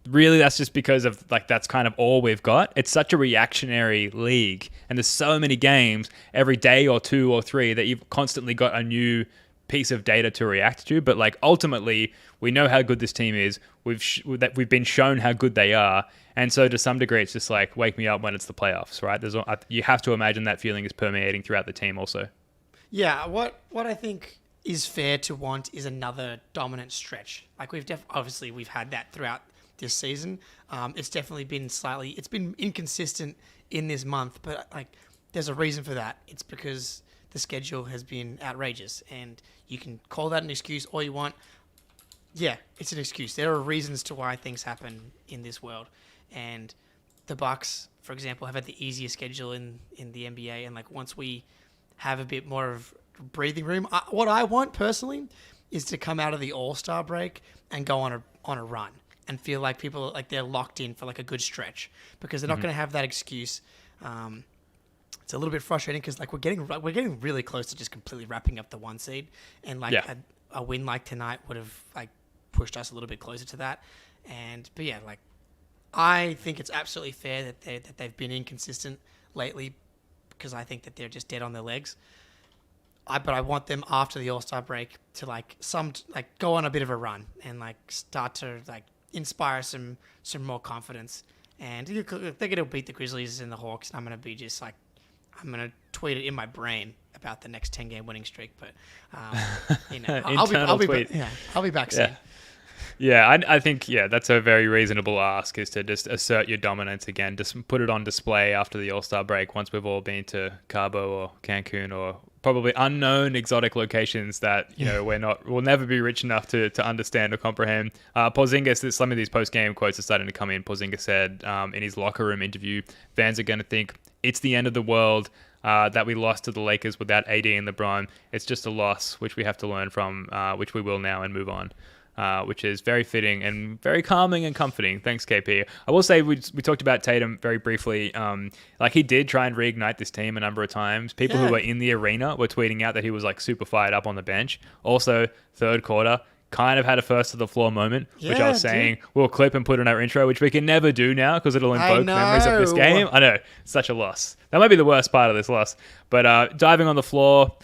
really, that's just because of, like, that's kind of all we've got. It's such a reactionary league, and there's so many games every day or two or three that you've constantly got a new piece of data to react to. But, like, ultimately, we know how good this team is. We've been shown how good they are, and so to some degree, it's just like, wake me up when it's the playoffs, right? You have to imagine that feeling is permeating throughout the team also. Yeah, what I think is fair to want is another dominant stretch. Like, we've had that throughout this season. It's definitely been it's been inconsistent in this month, but, like, there's a reason for that. It's because the schedule has been outrageous, and you can call that an excuse all you want. Yeah, it's an excuse. There are reasons to why things happen in this world, and the Bucks, for example, have had the easiest schedule in the NBA, and, like, once we have a bit more of breathing room, what I want personally is to come out of the All-Star break and go on a run and feel like people, like, they're locked in for, like, a good stretch, because they're not going to have that excuse. It's a little bit frustrating because, like, we're getting really close to just completely wrapping up the 1 seed, and, like, a win like tonight would have, like, pushed us a little bit closer to that. But yeah, like, I think it's absolutely fair that they've been inconsistent lately, because I think that they're just dead on their legs. But I want them after the All-Star break to, like, go on a bit of a run and, like, start to, like, inspire some more confidence. And they're going to beat the Grizzlies and the Hawks, and I'm going to be just like, I'm going to tweet it in my brain about the next 10-game winning streak. But I'll be back soon. Yeah, I think that's a very reasonable ask, is to just assert your dominance again, just put it on display after the All-Star break, once we've all been to Cabo or Cancun or probably unknown exotic locations that we'll never be rich enough to understand or comprehend. Porzingis, some of these post-game quotes are starting to come in. Porzingis said in his locker room interview, fans are going to think it's the end of the world that we lost to the Lakers without AD and LeBron. It's just a loss, which we have to learn from, which we will now, and move on. Which is very fitting and very calming and comforting. Thanks, KP. I will say we talked about Tatum very briefly. Like, he did try and reignite this team a number of times. People who were in the arena were tweeting out that he was, like, super fired up on the bench. Also, third quarter, kind of had a first to the floor moment, which I Yeah, was saying we'll clip and put in our intro, which we can never do now because it'll I invoke memories of this know. game. I know, such a loss. That might be the worst part of this loss. But diving on the floor,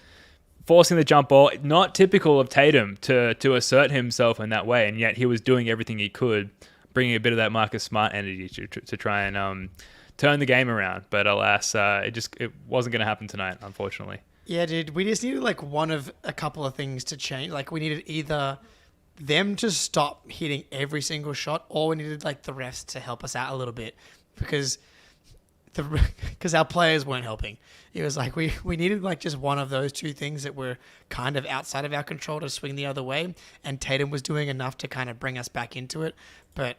forcing the jump ball, not typical of Tatum to assert himself in that way, and yet he was doing everything he could, bringing a bit of that Marcus Smart energy to try and turn the game around. But alas, it wasn't going to happen tonight, unfortunately. Yeah, dude, we just needed like one of a couple of things to change. Like we needed either them to stop hitting every single shot, or we needed like the refs to help us out a little bit because our players weren't helping. It was like we needed like just one of those two things that were kind of outside of our control to swing the other way, and Tatum was doing enough to kind of bring us back into it, but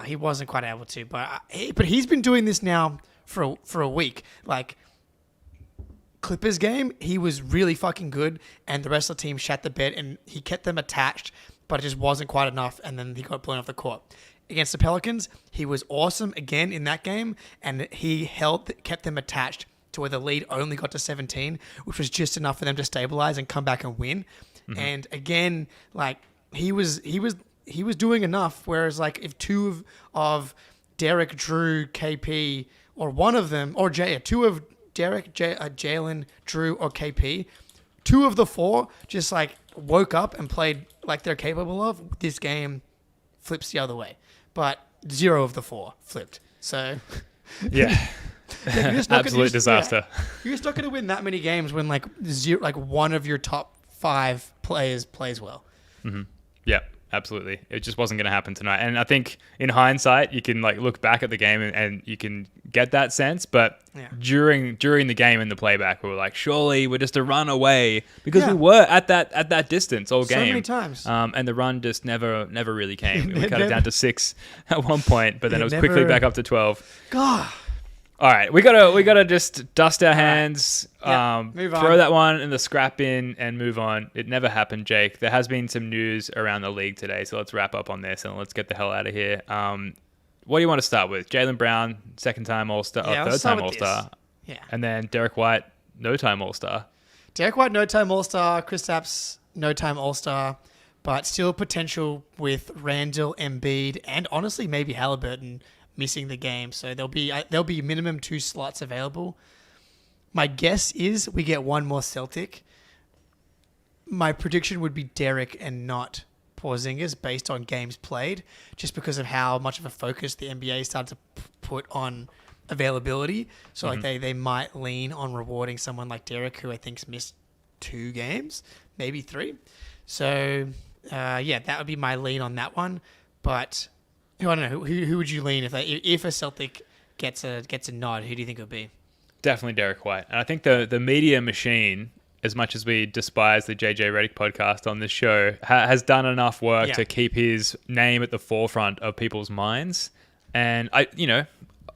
he wasn't quite able to. But he's been doing this now for a week. Like Clippers game, he was really fucking good, and the rest of the team shat the bed, and he kept them attached, but it just wasn't quite enough, and then he got blown off the court. Against the Pelicans, he was awesome again in that game, and he kept them attached to where the lead only got to 17, which was just enough for them to stabilize and come back and win. Mm-hmm. And again, like he was doing enough. Whereas like if two of Derek, Drew, KP, or one of them, or two of Derek, Jaylen, Drew, or KP, two of the four just like woke up and played like they're capable of, this game flips the other way. But 0 of the 4 flipped. So yeah. Absolute disaster. You're just not going to win that many games when like one of your top 5 players plays well. Mm-hmm. Yeah, absolutely. It just wasn't going to happen tonight. And I think in hindsight, you can like look back at the game and you can get that sense. But during the game in the playback, we were like, surely we're just a run away, because we were at that distance all game. So many times. And the run just never really came. We cut it down to 6 at one point, but then it was quickly back up to 12. God. All right, we gotta just dust our hands, move on. Throw that one in the scrap bin and move on. It never happened, Jake. There has been some news around the league today, so let's wrap up on this and let's get the hell out of here. What do you want to start with? Jaylen Brown, second-time All-Star, third-time All-Star. Yeah. And then Derek White, no-time All-Star. Derek White, no-time All-Star. Kristaps, no-time All-Star. But still potential with Randall, Embiid, and honestly maybe Halliburton missing the game. So there'll be minimum 2 slots available. My guess is we get one more Celtic. My prediction would be Derek and not Porzingis based on games played, just because of how much of a focus the NBA started to put on availability. So like they might lean on rewarding someone like Derek, who I think's missed 2 games, maybe 3. So that would be my lean on that one. But I don't know. Who would you lean if a Celtic gets a nod? Who do you think it would be? Definitely Derek White. And I think the media machine, as much as we despise the JJ Redick podcast on this show, has done enough work to keep his name at the forefront of people's minds. And I,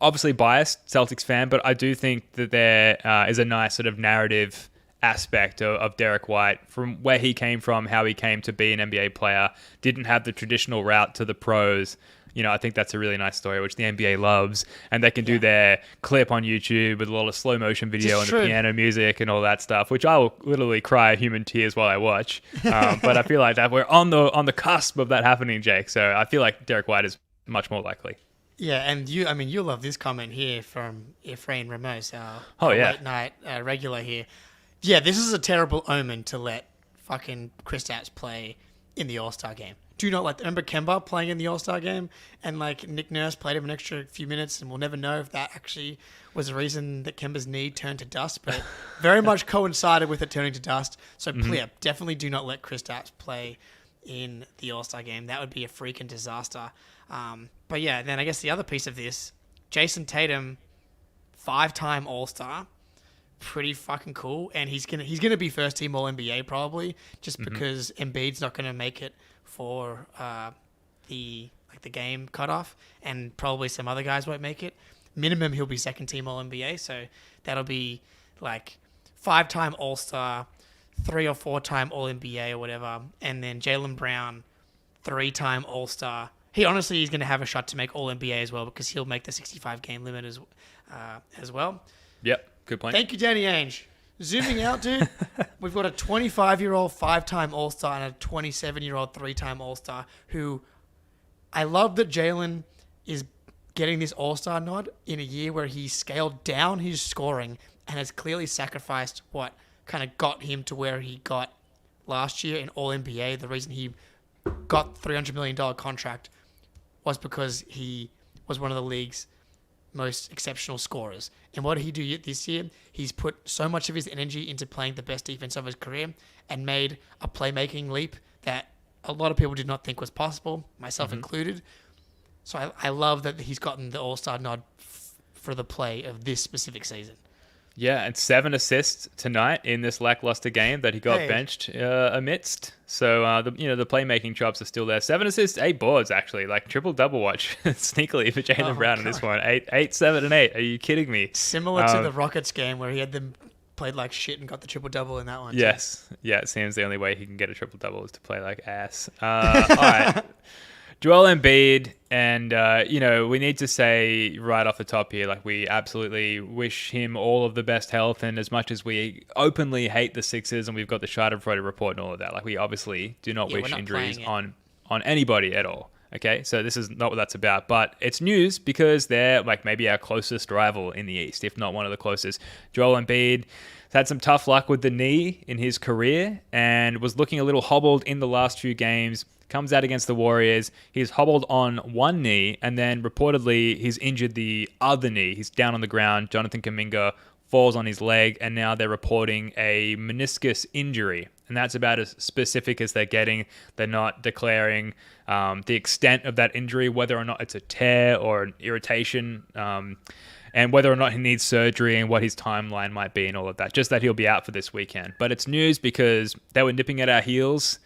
obviously biased Celtics fan, but I do think that there is a nice sort of narrative aspect of Derek White, from where he came from, how he came to be an NBA player, didn't have the traditional route to the pros. I think that's a really nice story, which the NBA loves, and they can do their clip on YouTube with a lot of slow motion video and the piano music and all that stuff, which I will literally cry human tears while I watch. But I feel like that we're on the cusp of that happening, Jake. So I feel like Derek White is much more likely. Yeah, and you'll love this comment here from Efrain Ramos, our late night regular here. Yeah, this is a terrible omen to let fucking Kristaps play in the All-Star game. Do not let... Remember Kemba playing in the All-Star game? And like Nick Nurse played him an extra few minutes, and we'll never know if that actually was the reason that Kemba's knee turned to dust, but very much coincided with it turning to dust. So definitely do not let Kristaps play in the All-Star game. That would be a freaking disaster. But yeah, then I guess the other piece of this, Jason Tatum, 5-time All-Star, pretty fucking cool, and he's gonna be first team All NBA probably, just because Embiid's not gonna make it for the game cutoff, and probably some other guys won't make it. Minimum he'll be second team All NBA, so that'll be like 5-time All-Star, 3 or 4-time All NBA or whatever, and then Jaylen Brown, 3-time All-Star. He's going to have a shot to make All NBA as well, because he'll make the 65 game limit as well. Yep, good point. Thank you, Danny Ainge. Zooming out, dude, we've got a 25-year-old 5-time All-Star and a 27-year-old 3-time All-Star who I love that Jaylen is getting this All-Star nod in a year where he scaled down his scoring and has clearly sacrificed what kind of got him to where he got last year in All-NBA. The reason he got $300 million contract was because he was one of the league's most exceptional scorers. And what did he do this year? He's put so much of his energy into playing the best defense of his career and made a playmaking leap that a lot of people did not think was possible, myself included. So I love that he's gotten the All-Star nod for the play of this specific season. Yeah, and 7 assists tonight in this lackluster game that he got benched amidst. So the playmaking chops are still there. 7 assists, 8 boards actually, like triple double watch sneakily for Jaylen Brown in this one. 8, 7, and 8. Are you kidding me? Similar to the Rockets game where he had them played like shit and got the triple double in that one. Yes, yeah. It seems the only way he can get a triple double is to play like ass. All right. Joel Embiid, and, we need to say right off the top here, like, we absolutely wish him all of the best health, and as much as we openly hate the Sixers and we've got the Schadenfreude report and all of that, like, we obviously do not wish injuries on anybody at all, okay? So this is not what that's about, but it's news because they're, like, maybe our closest rival in the East, if not one of the closest. Joel Embiid has had some tough luck with the knee in his career and was looking a little hobbled in the last few games. Comes out against the Warriors. He's hobbled on one knee, and then reportedly he's injured the other knee. He's down on the ground. Jonathan Kuminga falls on his leg, and now they're reporting a meniscus injury. And that's about as specific as they're getting. They're not declaring the extent of that injury, whether or not it's a tear or an irritation, and whether or not he needs surgery and what his timeline might be and all of that. Just that he'll be out for this weekend. But it's news because they were nipping at our heels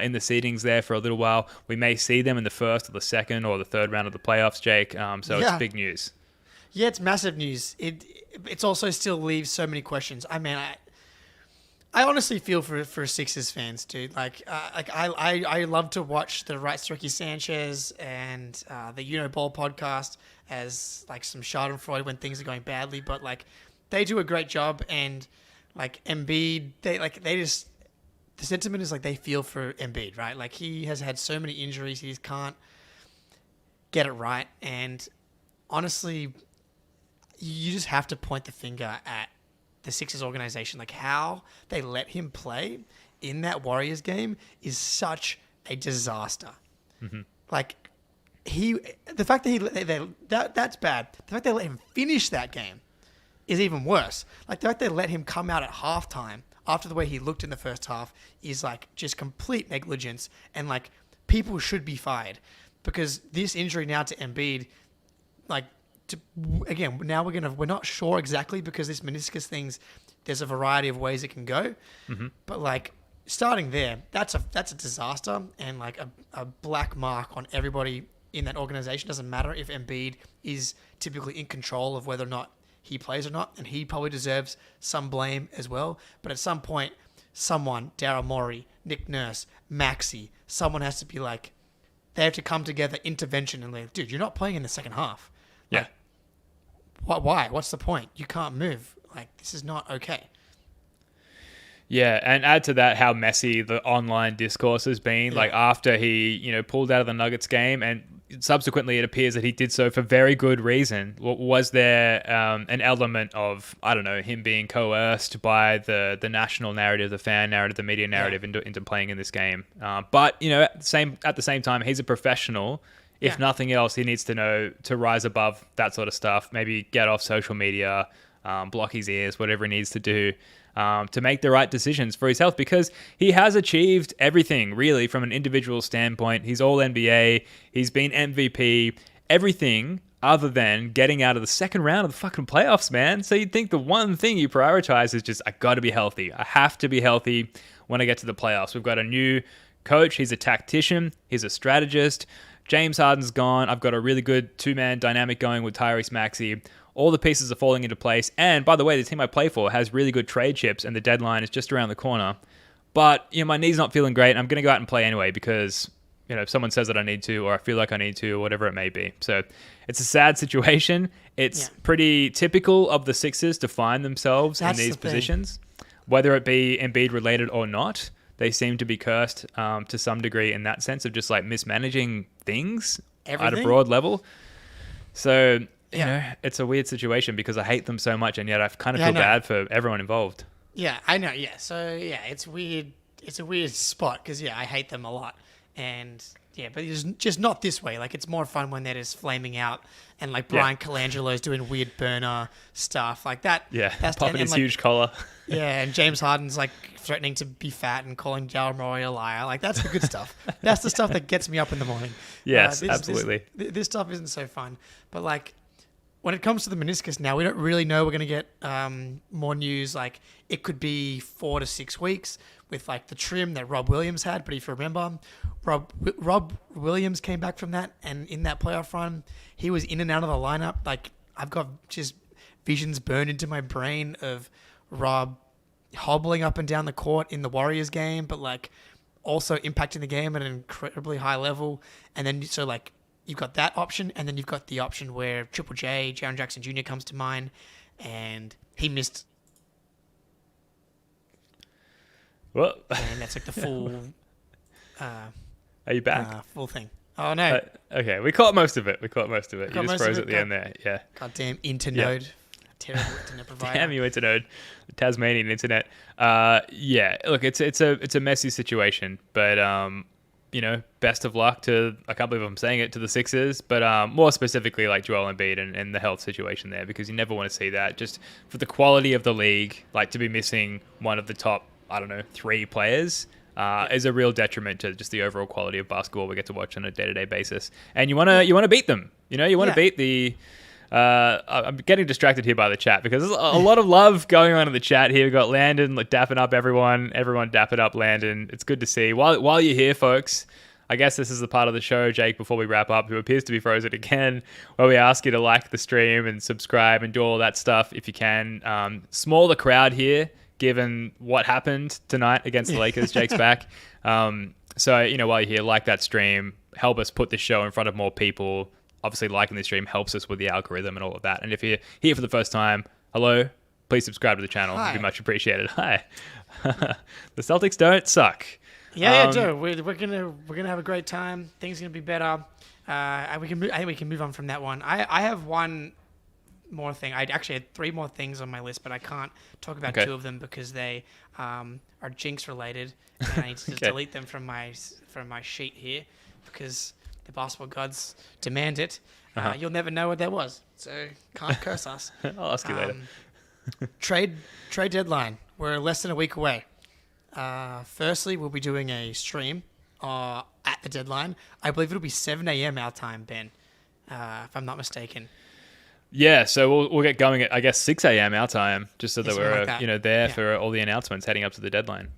in the seedings there for a little while. We may see them in the first or the second or the third round of the playoffs, Jake. It's big news. Yeah, it's massive news. It's also still leaves so many questions. I mean, I honestly feel for Sixers fans, dude. I love to watch the Rights to Ricky Sanchez and the Ball podcast as like some Schadenfreude when things are going badly, but like they do a great job, and like Embiid, the sentiment is like they feel for Embiid, right? Like he has had so many injuries, he just can't get it right. And honestly, you just have to point the finger at the Sixers organization. Like how they let him play in that Warriors game is such a disaster. Mm-hmm. Like the fact that that's bad. The fact they let him finish that game is even worse. Like the fact they let him come out at halftime after the way he looked in the first half is like just complete negligence, and like people should be fired because this injury now to Embiid, now we're not sure exactly because this meniscus thing's, there's a variety of ways it can go, but like starting there, that's a disaster and like a black mark on everybody in that organization. Doesn't matter if Embiid is typically in control of whether or not he plays or not, and he probably deserves some blame as well. But at some point, someone, Daryl Morey, Nick Nurse, Maxey, someone has to be like, they have to come together, intervention, and like, dude, you're not playing in the second half. Yeah. Like, why? What's the point? You can't move. Like, this is not okay. Yeah, and add to that how messy the online discourse has been. Yeah. Like after he, pulled out of the Nuggets game, and subsequently it appears that he did so for very good reason. Was there an element of, I don't know, him being coerced by the national narrative, the fan narrative, the media narrative into playing in this game? But at the same time, he's a professional. If nothing else, he needs to know to rise above that sort of stuff. Maybe get off social media, block his ears, whatever he needs to do. To make the right decisions for his health, because he has achieved everything really from an individual standpoint. He's all NBA, he's been MVP, everything other than getting out of the second round of the fucking playoffs, man. So you'd think the one thing you prioritize is just, I got to be healthy. I have to be healthy when I get to the playoffs. We've got a new coach. He's a tactician. He's a strategist. James Harden's gone. I've got a really good two-man dynamic going with Tyrese Maxey. All the pieces are falling into place. And by the way, the team I play for has really good trade chips, and the deadline is just around the corner. But my knee's not feeling great. I'm going to go out and play anyway because if someone says that I need to, or I feel like I need to, or whatever it may be. So it's a sad situation. It's pretty typical of the Sixers to find themselves in these positions. whether it be Embiid related or not, they seem to be cursed to some degree in that sense of just like mismanaging things at a broad level. So, you know, it's a weird situation because I hate them so much, and yet I kind of feel bad for everyone involved. Yeah, I know. Yeah. So, yeah, it's weird. It's a weird spot because, I hate them a lot. And, but it's just not this way. Like, it's more fun when they're just flaming out and, like, Brian Colangelo's doing weird burner stuff like that. Yeah, that's popping his huge collar. Yeah, and James Harden's, like, threatening to be fat and calling Daryl Morey a liar. Like, that's the good stuff. That's the stuff that gets me up in the morning. Yes, absolutely. This stuff isn't so fun. But, like, when it comes to the meniscus now, we don't really know. We're going to get more news. Like, it could be 4 to 6 weeks with, like, the trim that Rob Williams had. But if you remember, Rob Williams came back from that, and in that playoff run, he was in and out of the lineup. Like, I've got just visions burned into my brain of Rob hobbling up and down the court in the Warriors game, but, like, also impacting the game at an incredibly high level. And then, so, like, you've got that option, and then you've got the option where Triple J, Jaren Jackson Jr. comes to mind, and he missed. Well, and that's like the full. Are you back? Full thing. Oh no. Okay, we caught most of it. You just froze at the end there. Yeah. Goddamn Internode. Terrible internet provider. Damn you, Internode. Tasmanian internet. Look, it's a messy situation, but best of luck to, I can't believe I'm saying it, to the Sixers, but more specifically like Joel Embiid and the health situation there, because you never want to see that. Just for the quality of the league, like to be missing one of the top, 3 players is a real detriment to just the overall quality of basketball we get to watch on a day-to-day basis. And you want to beat them. You want to beat the... I'm getting distracted here by the chat because there's a lot of love going on in the chat here. We've got Landon dapping up everyone dapping up Landon. It's good to see. While you're here, folks, I guess this is the part of the show, Jake, before we wrap up, who appears to be frozen again, where we ask you to like the stream and subscribe and do all that stuff if you can. Smaller crowd here, given what happened tonight against the Lakers. Jake's back. So, while you're here, like that stream, help us put this show in front of more people. Obviously, liking the stream helps us with the algorithm and all of that. And if you're here for the first time, hello, please subscribe to the channel. It'd be much appreciated. Hi. The Celtics don't suck. Yeah, do. We're gonna have a great time. Things are gonna be better. I think we can move on from that one. I have one more thing. I actually had 3 more things on my list, but I can't talk about 2 of them because they are jinx related, and I need to delete them from my sheet here because the basketball gods demand it. You'll never know what that was, so can't curse us. I'll ask you later. Trade deadline. We're less than a week away. Firstly, we'll be doing a stream at the deadline. I believe it'll be 7 a.m. our time, Ben, if I'm not mistaken. Yeah, so we'll get going at, I guess, 6 a.m. our time, just so that we're there for all the announcements heading up to the deadline.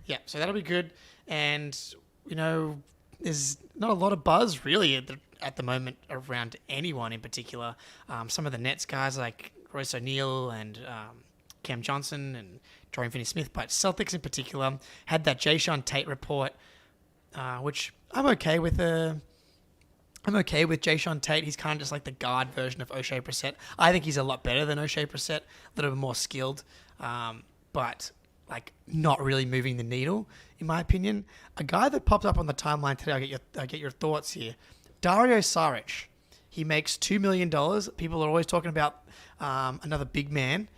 Yeah, so that'll be good. And, there's not a lot of buzz, really, at the moment around anyone in particular. Some of the Nets guys like Royce O'Neal and Cam Johnson and Dorian Finney-Smith, but Celtics in particular had that Jaylen Tate report, which I'm okay with. I'm okay with Jaylen Tate. He's kind of just like the guard version of O'Shea Brissett. I think he's a lot better than O'Shea Brissett, a little bit more skilled, but like not really moving the needle, in my opinion. A guy that popped up on the timeline today, I get your thoughts here. Dario Saric. He makes $2 million. People are always talking about another big man.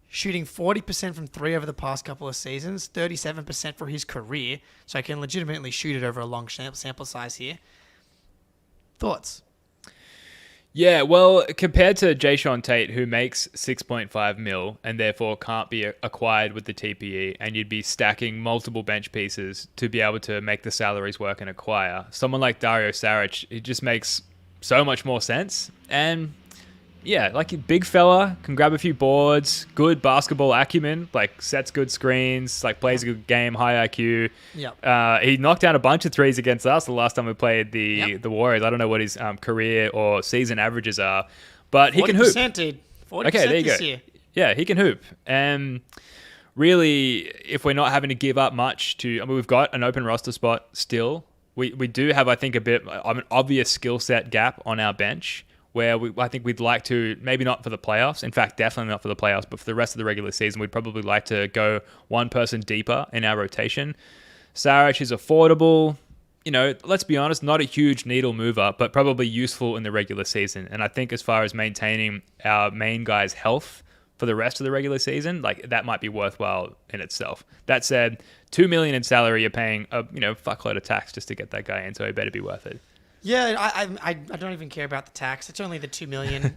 Shooting 40% from 3 over the past couple of seasons, 37% for his career, so I can legitimately shoot it over a long sample size here. Thoughts? Yeah, well, compared to Jaylen Tate, who makes 6.5 mil and therefore can't be acquired with the TPE, and you'd be stacking multiple bench pieces to be able to make the salaries work and acquire, someone like Dario Saric, it just makes so much more sense. And yeah, like a big fella, can grab a few boards, good basketball acumen, like sets good screens, like plays a good game, high IQ. Yep. He knocked down a bunch of threes against us the last time we played the Warriors. I don't know what his career or season averages are, but he can hoop. 40%, dude. 40% okay, there you this go. year. Yeah, he can hoop. And really, if we're not having to give up much we've got an open roster spot still. We do have, I think, a bit of an obvious skill set gap on our bench, where I think we'd like to, maybe not for the playoffs, in fact, definitely not for the playoffs, but for the rest of the regular season, we'd probably like to go one person deeper in our rotation. Saric is affordable. Let's be honest, not a huge needle mover, but probably useful in the regular season. And I think as far as maintaining our main guy's health for the rest of the regular season, like that might be worthwhile in itself. That said, $2 million in salary, you're paying a fuckload of tax just to get that guy in, so it better be worth it. Yeah, I don't even care about the tax. It's only the $2 million.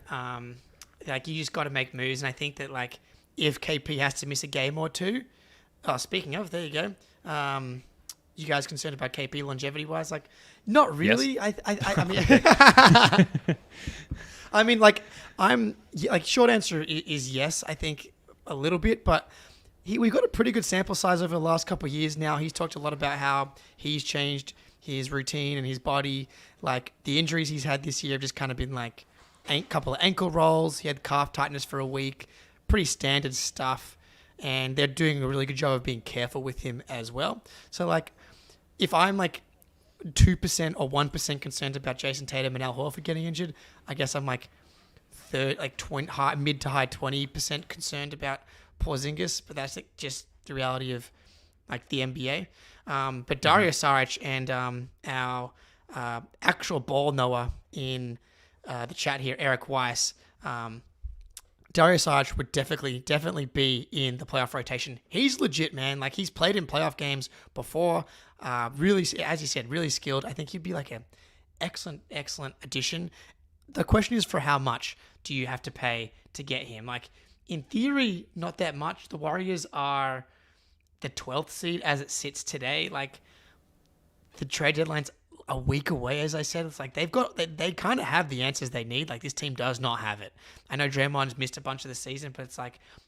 You just got to make moves, and I think that if KP has to miss a game or two, speaking of, there you go. You guys concerned about KP longevity wise? Not really. Yes. I mean, short answer is yes. I think a little bit, but we've got a pretty good sample size over the last couple of years now. He's talked a lot about how he's changed his routine and his body. The injuries he's had this year have just kind of been a couple of ankle rolls. He had calf tightness for a week. Pretty standard stuff. And they're doing a really good job of being careful with him as well. So if I'm 2% or 1% concerned about Jason Tatum and Al Horford getting injured, I guess I'm mid to high 20% concerned about Porzingis, but that's just the reality of the NBA. But Dario Saric and our actual ball knower in the chat here, Eric Weiss, Dario Saric would definitely be in the playoff rotation. He's legit, man. He's played in playoff games before. Really, as you said, really skilled. I think he'd be an excellent addition. The question is, for how much do you have to pay to get him? In theory, not that much. The Warriors are the 12th seed as it sits today. The trade deadline's a week away, as I said. It's they kind of have the answers they need. This team does not have it. I know Draymond's missed a bunch of the season, but it's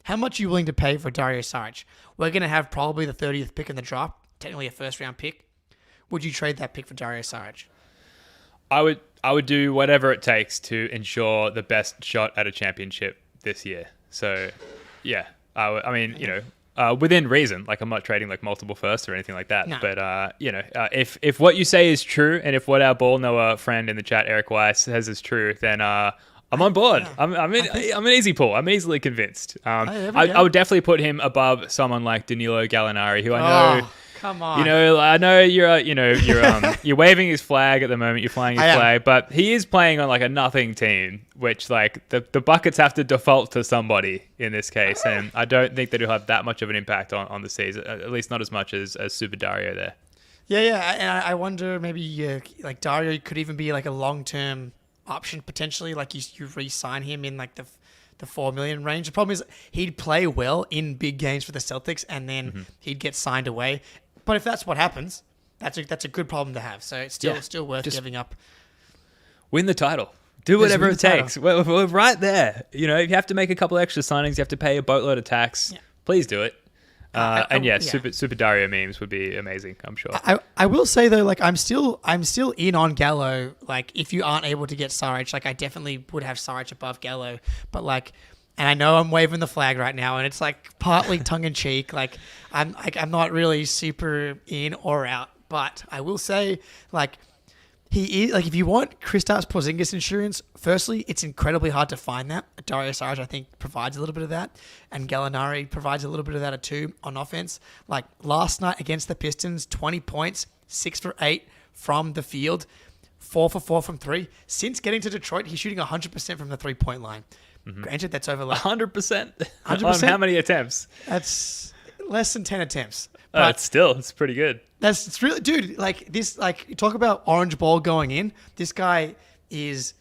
how much are you willing to pay for Dario Saric? We're going to have probably the 30th pick in the draft, technically a first-round pick. Would you trade that pick for Dario Saric? I would do whatever it takes to ensure the best shot at a championship this year. So, yeah, within reason. I'm not trading multiple firsts or anything like that. No. But if what you say is true, and if what our ball knower friend in the chat, Eric Weiss, says is true, then I'm on board. Yeah. I'm an easy pull. I'm easily convinced. I would definitely put him above someone like Danilo Gallinari, who I know. Come on. I know you're waving his flag at the moment. You're flying his flag, but he is playing on a nothing team, which the buckets have to default to somebody in this case, and I don't think that he'll have that much of an impact on the season. At least not as much as Super Dario there. Yeah, and I wonder maybe Dario could even be a long-term option potentially. You re-sign him in the $4 million range. The problem is he'd play well in big games for the Celtics, and then he'd get signed away. But if that's what happens, that's a good problem to have. So it's still worth giving up. Win the title. Do whatever it takes. We're right there. If you have to make a couple extra signings, you have to pay a boatload of tax. Yeah. Please do it. Super Dario memes would be amazing, I'm sure. I will say though, I'm still in on Gallo. If you aren't able to get Saric, I definitely would have Saric above Gallo. But and I know I'm waving the flag right now, and it's partly tongue in cheek. I'm not really super in or out, but I will say he is if you want Kristaps Porzingis insurance, firstly, it's incredibly hard to find that. Dario Saric, I think, provides a little bit of that, and Gallinari provides a little bit of that too on offense. Last night against the Pistons, 20 points, 6 for 8 from the field, 4 for 4 from 3. Since getting to Detroit, he's shooting 100% from the 3-point line. Mm-hmm. Granted, that's over 100%. 100%? On how many attempts? That's less than 10 attempts. But it's pretty good. It's really, dude, you talk about orange ball going in. This guy is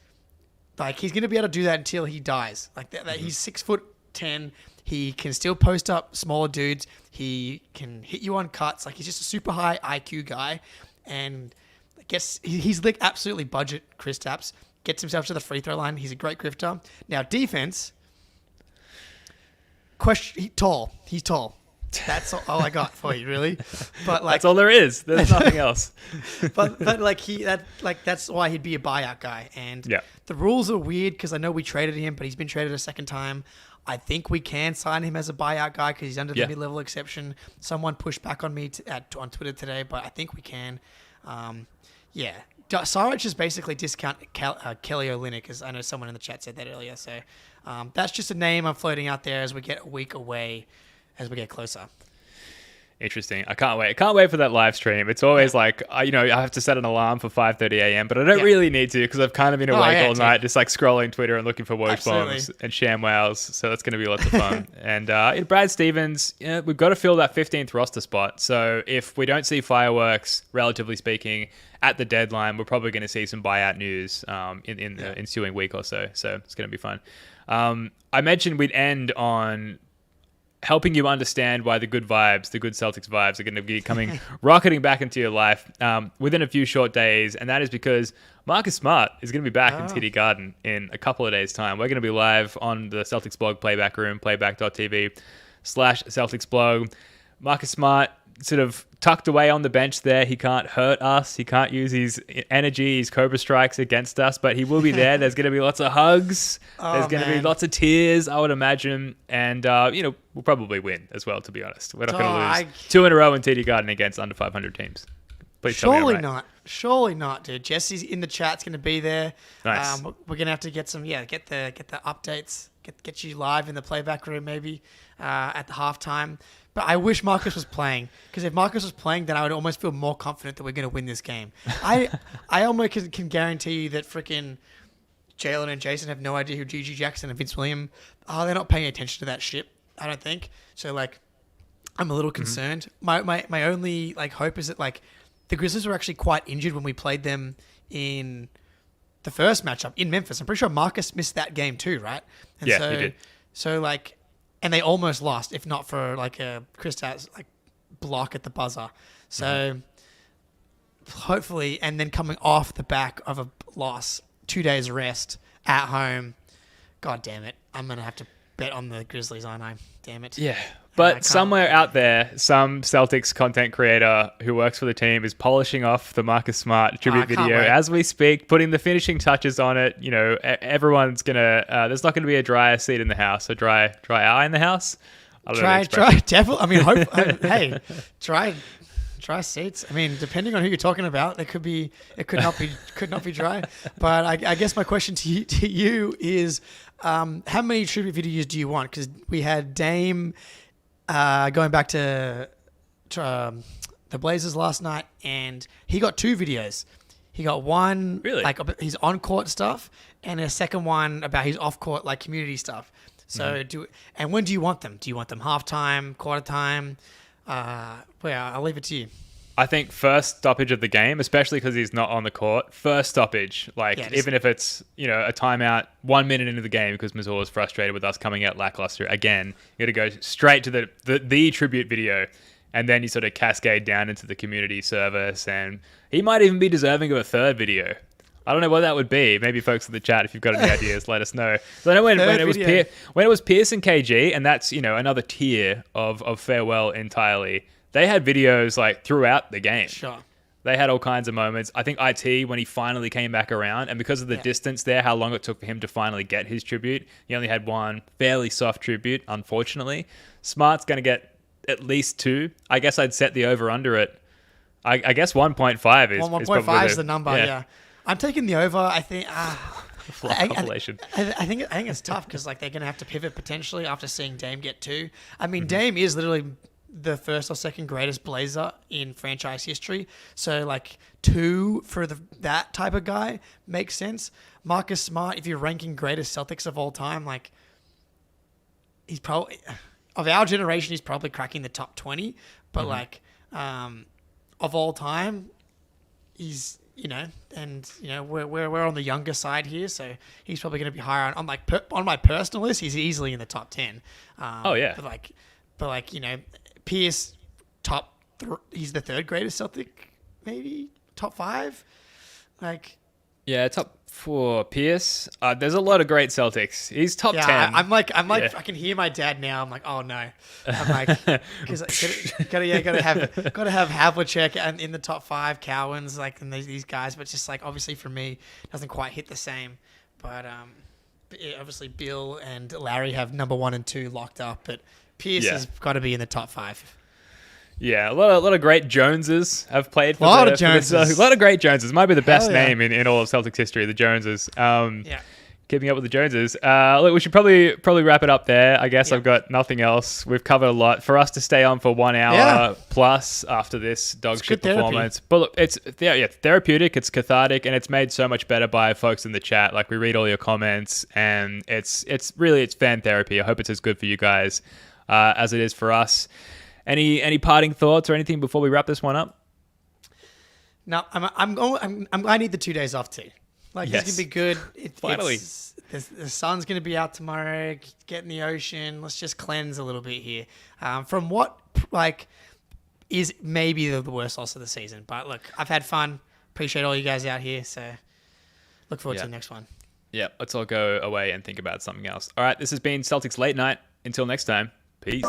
he's going to be able to do that until he dies. He's 6'10". He can still post up smaller dudes. He can hit you on cuts. He's just a super high IQ guy. And I guess he's absolutely budget Kristaps. Gets himself to the free throw line. He's a great grifter. Now, defense. He's tall. That's all I got for you, really. But that's all there is. There's nothing else. but that's why he'd be a buyout guy. And the rules are weird because I know we traded him, but he's been traded a second time. I think we can sign him as a buyout guy because he's under the mid-level exception. Someone pushed back on me on Twitter today, but I think we can. Saric is basically discount Kelly Olynyk, because I know someone in the chat said that earlier. So that's just a name I'm floating out there as we get a week away, as we get closer. Interesting. I can't wait. I can't wait for that live stream. It's always like, I have to set an alarm for 5:30 a.m., but I don't really need to because I've kind of been awake all night, just like scrolling Twitter and looking for Woj bombs and sham wows. So that's going to be lots of fun. And Brad Stevens, we've got to fill that 15th roster spot. So if we don't see fireworks, relatively speaking, at the deadline, we're probably going to see some buyout news in the ensuing week or so. So it's going to be fun. I mentioned we'd end on helping you understand why the good Celtics vibes are going to be coming rocketing back into your life within a few short days. And that is because Marcus Smart is going to be back in TD Garden in a couple of days' time. We're going to be live on the Celtics blog playback room, playback.tv/Celtics blog. Marcus Smart sort of tucked away on the bench there. He can't hurt us. He can't use his energy, his Cobra strikes against us, but he will be there. There's going to be lots of hugs. There's going to be lots of tears, I would imagine. And, we'll probably win as well, to be honest. We're not going to lose 2 in a row in TD Garden against under 500 teams. Please tell me I'm right. Not. Surely not, dude. Jesse's in the chat's going to be there. Nice. We're going to have to get some, get the updates, get you live in the playback room maybe at the halftime. But I wish Marcus was playing, because if Marcus was playing, then I would almost feel more confident that we're going to win this game. I almost can guarantee you that freaking Jaylen and Jason have no idea who Gigi Jackson and Vince Williams are. They're not paying attention to that shit, I don't think. So, I'm a little concerned. My only, hope is that, the Grizzlies were actually quite injured when we played them in the first matchup in Memphis. I'm pretty sure Marcus missed that game too, right? And he did. So, and they almost lost, if not for a Kristaps block at the buzzer. So hopefully, and then coming off the back of a loss, 2 days rest at home. God damn it! I'm gonna have to bet on the Grizzlies, aren't I? Damn it. Yeah. But somewhere out there, some Celtics content creator who works for the team is polishing off the Marcus Smart tribute video as we speak, putting the finishing touches on it. Everyone's gonna. There's not going to be a dry seat in the house, a dry eye in the house. Try, definitely. I mean, hey, try seats. I mean, depending on who you're talking about, it could not be dry. But I guess my question to you is, how many tribute videos do you want? Because we had Dame. Going back to the Blazers last night, and he got 2 videos. He got one, his on-court stuff, and a second one about his off-court, community stuff. So, and when do you want them? Do you want them halftime, quarter time? I'll leave it to you. I think first stoppage of the game, especially because he's not on the court. First stoppage, even if it's a timeout 1 minute into the game because Mazur is frustrated with us coming out lackluster. Again, you got to go straight to the tribute video, and then you sort of cascade down into the community service. And he might even be deserving of a third video. I don't know what that would be. Maybe folks in the chat, if you've got any ideas, let us know. So I know when it was Pierce and KG, and that's another tier of farewell entirely. They had videos throughout the game. Sure. They had all kinds of moments. I think IT, when he finally came back around, and because of the distance there, how long it took for him to finally get his tribute, he only had one fairly soft tribute, unfortunately. Smart's going to get at least 2. I guess I'd set the over-under at, I guess 1.5 is 1.5 is the number, yeah. I'm taking the over. I think... population. I think it's tough because they're going to have to pivot potentially after seeing Dame get 2. I mean, Dame is literally the first or second greatest Blazer in franchise history. So 2 for that type of guy makes sense. Marcus Smart, if you're ranking greatest Celtics of all time, he's probably of our generation, he's probably cracking the top 20. But of all time, he's we're on the younger side here, so he's probably going to be higher on my personal list. He's easily in the top 10. But Pierce, he's the 3rd greatest Celtic, maybe top 5. Top 4. Pierce. There's a lot of great Celtics. He's top 10. I can hear my dad now. I'm like, oh no. I'm because gotta have Havlicek and in the top 5, Cowens, and these guys, but just obviously for me doesn't quite hit the same. But obviously Bill and Larry have number 1 and 2 locked up, but Pierce has got to be in the top 5. Yeah, a lot of great Joneses have played for A lot of for the Joneses. a lot of great Joneses. Might be the best yeah. name in all of Celtics history, the Joneses. Yeah. Keeping up with the Joneses. Look, we should probably wrap it up there. I guess Yeah. I've got nothing else. We've covered a lot. For us to stay on for 1 hour Yeah. plus after this dog shit good therapy. performance. But look, it's therapeutic, it's cathartic, and it's made so much better by folks in the chat. Like, we read all your comments, and it's fan therapy. I hope it's as good for you guys as it is for us. Any parting thoughts or anything before we wrap this one up? No, I need the 2 days off too. Like, Yes. it's gonna be good. Finally. The sun's gonna be out tomorrow. Get in the ocean. Let's just cleanse a little bit here from what is maybe the worst loss of the season. But look, I've had fun. Appreciate all you guys out here. So look forward to the next one. Yeah, let's all go away and think about something else. All right, this has been Celtics Late Night. Until next time, peace.